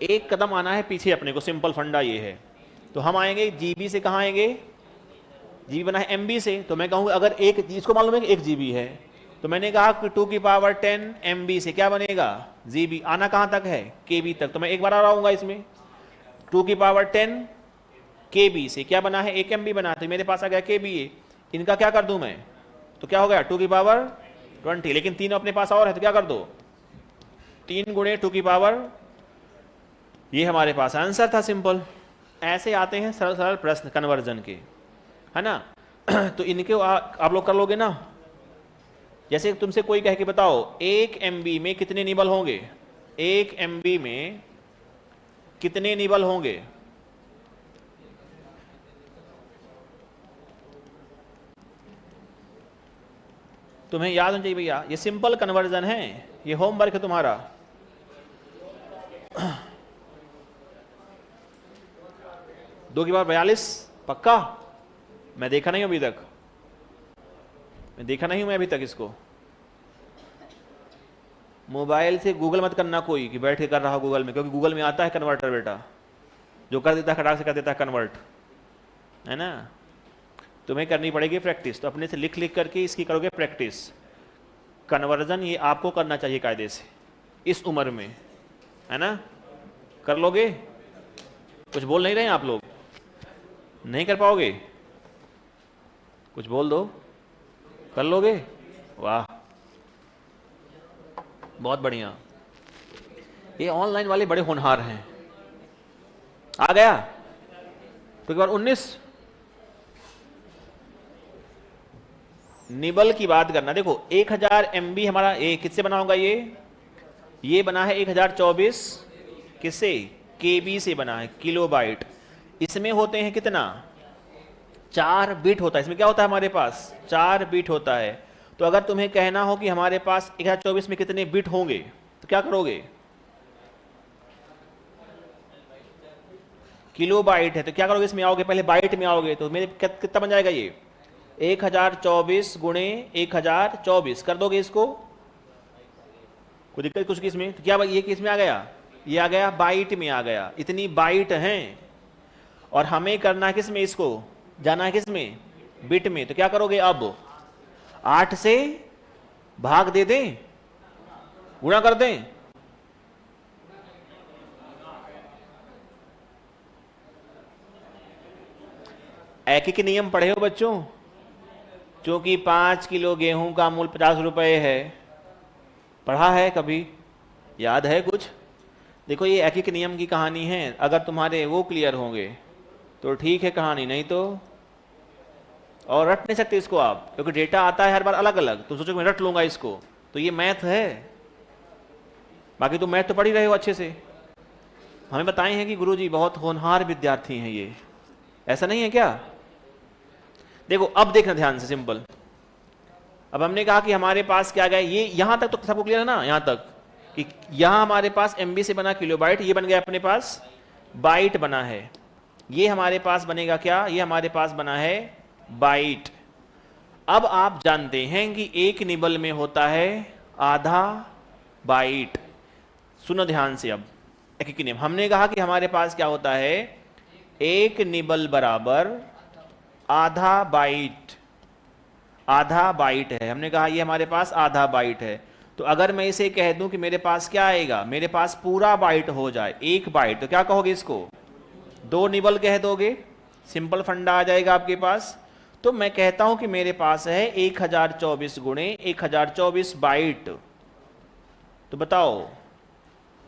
एक कदम आना है पीछे अपने को, सिंपल फंडा ये है। तो हम आएंगे जीबी से, कहां आएंगे? जीबी बना है एमबी से। तो मैं कहूंगा अगर एक, इसको मालूम है कि 1 जीबी है, तो मैंने कहा कि 2 की पावर 10 एमबी से क्या बनेगा? जीबी। आना कहां तक है? केबी तक। तो मैं एक बार आ आऊंगा इसमें, 2 की पावर 10 केबी से क्या बना है? 1 एमबी बना, तो मेरे पास आ गया केबी। इनका क्या कर दूं मैं? तो क्या हो गया? 2 की पावर 20। लेकिन 3 अपने पास और है, तो क्या कर दो? 3 गुणे 2 की पावर, ये हमारे पास आंसर था। सिंपल ऐसे आते हैं सरल सरल प्रश्न कन्वर्जन के, है ना। तो इनके आप लोग कर लोगे ना। जैसे तुमसे कोई कहे कि बताओ 1 एमबी में कितने निबल होंगे? 1 एमबी में कितने निबल होंगे? तुम्हें याद होना चाहिए भैया, ये सिंपल कन्वर्जन है, ये होमवर्क है तुम्हारा। 2 की पावर 42 पक्का? मैं देखा नहीं हूं अभी तक, मैं अभी तक इसको। मोबाइल से गूगल मत करना कोई कि बैठ के कर रहा हो गूगल में, क्योंकि गूगल में आता है कन्वर्टर बेटा, जो कर देता है खटाक से कर देता है कन्वर्ट, है ना। तुम्हें करनी पड़ेगी प्रैक्टिस, तो अपने से लिख लिख करके इसकी करोगे प्रैक्टिस। कन्वर्जन ये आपको करना चाहिए कायदे से इस उम्र में, है ना। कर लोगे? कुछ बोल नहीं रहे हैं आप लोग? नहीं कर पाओगे? कुछ बोल दो। कर लोगे? वाह, बहुत बढ़िया। ये ऑनलाइन वाले बड़े होनहार हैं। आ गया? तो एक बार 19 निबल की बात करना। देखो 1000 एमबी हमारा ये किससे बना होगा? ये बना है 1024 किससे? केबी से बना है, किलोबाइट। इसमें होते हैं कितना? 4 बिट होता है, इसमें क्या होता है हमारे पास 4 बिट होता है। तो अगर तुम्हें कहना हो कि हमारे पास 1024 में कितने बिट होंगे तो क्या करोगे, किलो बाइट है तो क्या करोगे, इसमें आओगे पहले बाइट में आओगे, तो मेरे कितना बन जाएगा ये 1024 गुणे 1024 कर दोगे इसको, कोई दिक्कत कुछ किस में, तो क्या ये किस में आ गया, ये आ गया बाइट में आ गया, इतनी बाइट हैं और हमें करना किस में, इसको जाना है किस में, बिट में। तो क्या करोगे, अब 8 से भाग दे दें, गुणा कर दें, एक नियम पढ़े हो बच्चों, क्योंकि 5 किलो गेहूं का मूल्य 50 रुपए है, पढ़ा है कभी, याद है कुछ। देखो ये एक नियम की कहानी है, अगर तुम्हारे वो क्लियर होंगे तो ठीक है कहानी, नहीं तो और रट नहीं सकते इसको आप, क्योंकि डेटा आता है हर बार अलग अलग, तो सोचो मैं रट लूंगा इसको, तो ये मैथ है। बाकी तुम मैथ तो पढ़ ही रहे हो अच्छे से, हमें बताए हैं कि गुरुजी बहुत होनहार विद्यार्थी हैं ये, ऐसा नहीं है क्या। देखो अब देखना ध्यान से, सिंपल। अब हमने कहा कि हमारे पास क्या गया, ये यहां तक तो सबको क्लियर है ना, यहां तक कि यहां हमारे पास एमबी से बना किलोबाइट, ये बन गया अपने पास बाइट बना है, ये हमारे पास बनेगा क्या, ये हमारे पास बना है बाइट। अब आप जानते हैं कि एक निबल में होता है आधा बाइट। सुनो ध्यान से, अब एक नियम हमने कहा कि हमारे पास क्या होता है, एक निबल बराबर आधा बाइट, आधा बाइट है, हमने कहा ये हमारे पास आधा बाइट है। तो अगर मैं इसे कह दूं कि मेरे पास क्या आएगा, मेरे पास पूरा बाइट हो जाए 1 बाइट, तो क्या कहोगे इसको, 2 निबल कह दोगे, सिंपल फंडा आ जाएगा आपके पास। तो मैं कहता हूं कि मेरे पास है 1024 गुणे 1024 बाइट। तो बताओ,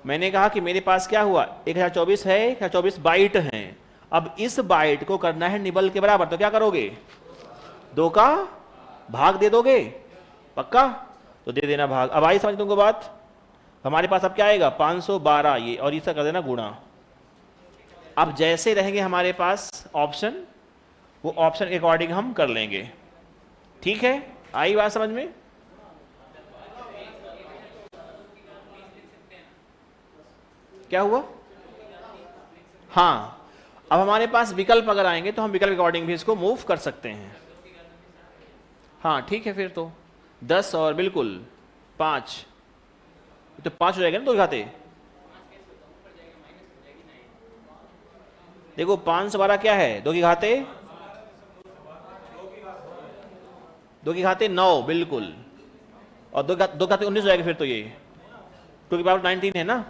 मैंने कहा कि मेरे पास क्या हुआ, 1024 है, 1024 बाइट हैं। अब इस बाइट को करना है निबल के बराबर, तो क्या करोगे, 2 का भाग दे दोगे, पक्का, तो दे देना भाग। अब आई समझ तुमको बात, हमारे पास अब क्या आएगा 512, ये और इसका कर देना गुणा। अब जैसे रहेंगे हमारे पास ऑप्शन, वो ऑप्शन के अकॉर्डिंग हम कर लेंगे, ठीक है। आई बात समझ में, क्या हुआ, हाँ। अब हमारे पास विकल्प अगर आएंगे तो हम विकल्प के अकॉर्डिंग भी इसको मूव कर सकते हैं, हाँ ठीक है। फिर तो 10 और बिल्कुल 5, तो 5 हो जाएगा ना, 2 घाते, देखो 512 क्या है, 2 की घाते 2 की घाते 9 बिल्कुल, और 2 घाते 19 हो जाएगा। फिर तो ये 2 की पावर 19 है ना,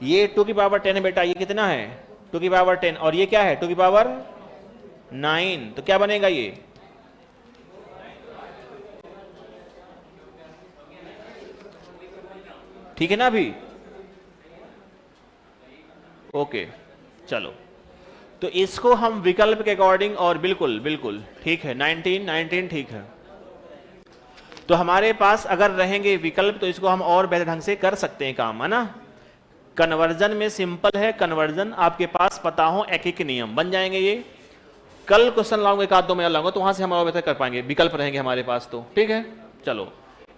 ये 2 की पावर 10 है बेटा, ये कितना है 2 की पावर 10, और ये क्या है 2 की पावर 9, तो क्या बनेगा ये, ठीक है ना अभी, ओके चलो। तो इसको हम विकल्प के अकॉर्डिंग, और बिल्कुल बिल्कुल ठीक है 19 ठीक है। तो हमारे पास अगर रहेंगे विकल्प तो इसको हम और बेहतर ढंग से कर सकते हैं काम, है ना। कन्वर्जन में सिंपल है, कन्वर्जन आपके पास पता हो, एक नियम बन जाएंगे ये। कल क्वेश्चन लाऊंगा, एक आध 2 महीना लाऊंगा, तो वहां से हम और बेहतर कर पाएंगे, विकल्प रहेंगे हमारे पास, तो ठीक है। चलो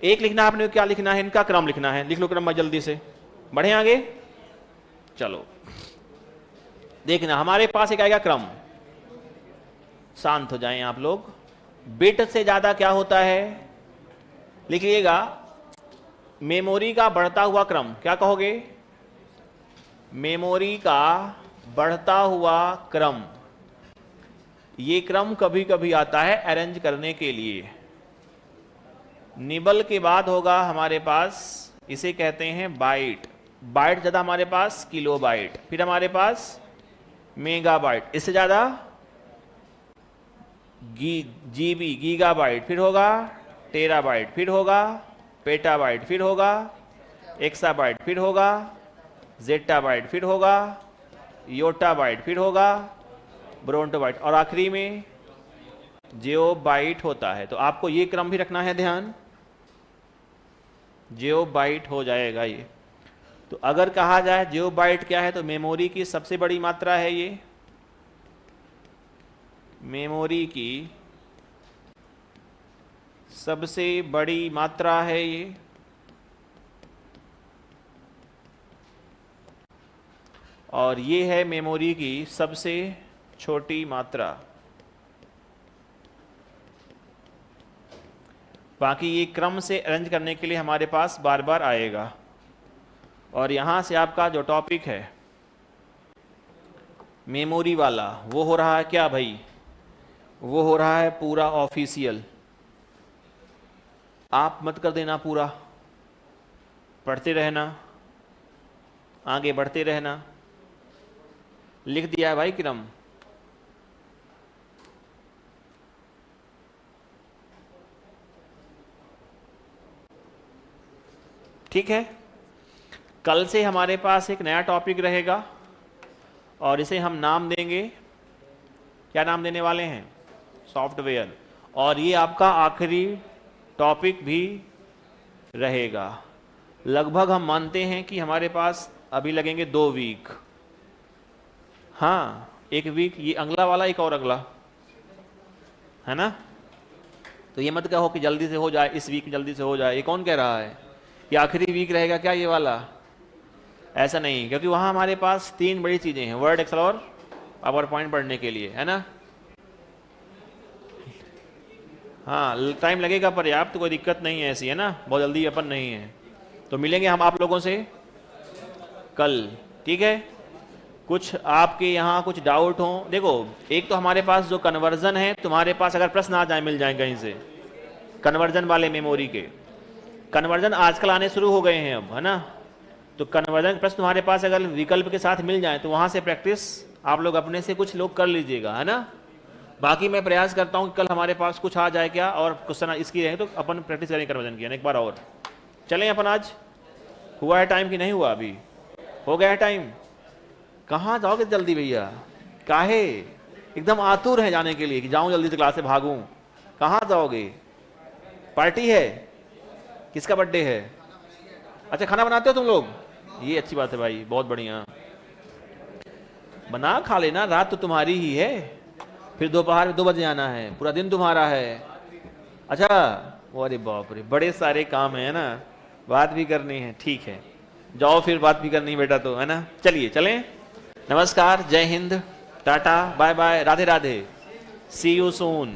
एक लिखना है आपने, क्या लिखना है, इनका क्रम लिखना है, लिख लो क्रम में जल्दी से, बढ़े आगे। चलो देखना हमारे पास एक आएगा क्रम, शांत हो जाएं आप लोग। बिट से ज्यादा क्या होता है, लिखिएगा मेमोरी का बढ़ता हुआ क्रम, क्या कहोगे, मेमोरी का बढ़ता हुआ क्रम। ये क्रम कभी कभी आता है अरेंज करने के लिए। निबल के बाद होगा हमारे पास, इसे कहते हैं बाइट, बाइट ज्यादा हमारे पास किलो बाइट, फिर हमारे पास मेगा बाइट, इससे ज्यादा जीबी गीगा बाइट, फिर होगा टेरा बाइट, फिर होगा पेटा बाइट, फिर होगा एक्सा बाइट, फिर होगा जेटा बाइट, फिर होगा योटा बाइट, फिर होगा ब्रोंटो बाइट, और आखिरी में जियो बाइट होता है। तो आपको ये क्रम भी रखना है ध्यान, जियो बाइट हो जाएगा ये। तो अगर कहा जाए जियोबाइट क्या है, तो मेमोरी की सबसे बड़ी मात्रा है ये, मेमोरी की सबसे बड़ी मात्रा है ये, और ये है मेमोरी की सबसे छोटी मात्रा। बाकी ये क्रम से अरेंज करने के लिए हमारे पास बार बार आएगा। और यहां से आपका जो टॉपिक है मेमोरी वाला, वो हो रहा है क्या भाई, वो हो रहा है पूरा ऑफिशियल। आप मत कर देना, पूरा पढ़ते रहना, आगे बढ़ते रहना। लिख दिया है भाई क्रम। ठीक है, कल से हमारे पास एक नया टॉपिक रहेगा और इसे हम नाम देंगे, क्या नाम देने वाले हैं, सॉफ्टवेयर। और ये आपका आखिरी टॉपिक भी रहेगा। लगभग हम मानते हैं कि हमारे पास अभी लगेंगे 2 वीक। हाँ, 1 वीक ये अगला वाला, एक और अगला, है ना। तो ये मत कहो कि जल्दी से हो जाए, इस वीक जल्दी से हो जाए, ये कौन कह रहा है, ये आखिरी वीक रहेगा क्या ये वाला, ऐसा नहीं। क्योंकि वहां हमारे पास 3 बड़ी चीजें हैं, वर्ड, एक्सेल और पावर पॉइंट पढ़ने के लिए, है ना। हाँ, टाइम लगेगा पर्याप्त, तो कोई दिक्कत नहीं है ऐसी, है ना, बहुत जल्दी अपन नहीं है। तो मिलेंगे हम आप लोगों से कल, ठीक है। कुछ आपके यहाँ कुछ डाउट हो, देखो एक तो हमारे पास जो कन्वर्जन है, तुम्हारे पास अगर प्रश्न आ जाए, मिल जाए कहीं से, कन्वर्जन वाले मेमोरी के, कन्वर्जन आजकल आने शुरू हो गए हैं अब, है ना। तो कन्वर्जन प्रश्न तुम्हारे पास अगर विकल्प के साथ मिल जाए, तो वहां से प्रैक्टिस आप लोग अपने से कुछ लोग कर लीजिएगा, है ना। बाकी मैं प्रयास करता हूँ कि कल हमारे पास कुछ आ जाए क्या, और क्वेश्चन इसकी रहे तो अपन प्रैक्टिस करें कन्वर्जन की, एक बार और चलें अपन। आज हुआ है टाइम कि नहीं हुआ, अभी हो गया है टाइम। कहाँ जाओगे जल्दी भैया, काहे एकदम आतुर है जाने के लिए कि जाऊं जल्दी से क्लास से भागूं। कहाँ जाओगे, पार्टी है, किसका बर्थडे है, अच्छा खाना बनाते हो तुम लोग, ये अच्छी बात है भाई, बहुत बढ़िया, बना खा लेना, रात तो तुम्हारी ही है, फिर दोपहर में 2 बजे आना है, पूरा दिन तुम्हारा है। अच्छा, अरे बाप रे, बड़े सारे काम है ना, बात भी करनी है, ठीक है जाओ फिर, बात भी करनी है बेटा तो, है ना। चलिए चलें, नमस्कार, जय हिंद, टाटा, bye bye, Radhe Radhe, see you soon.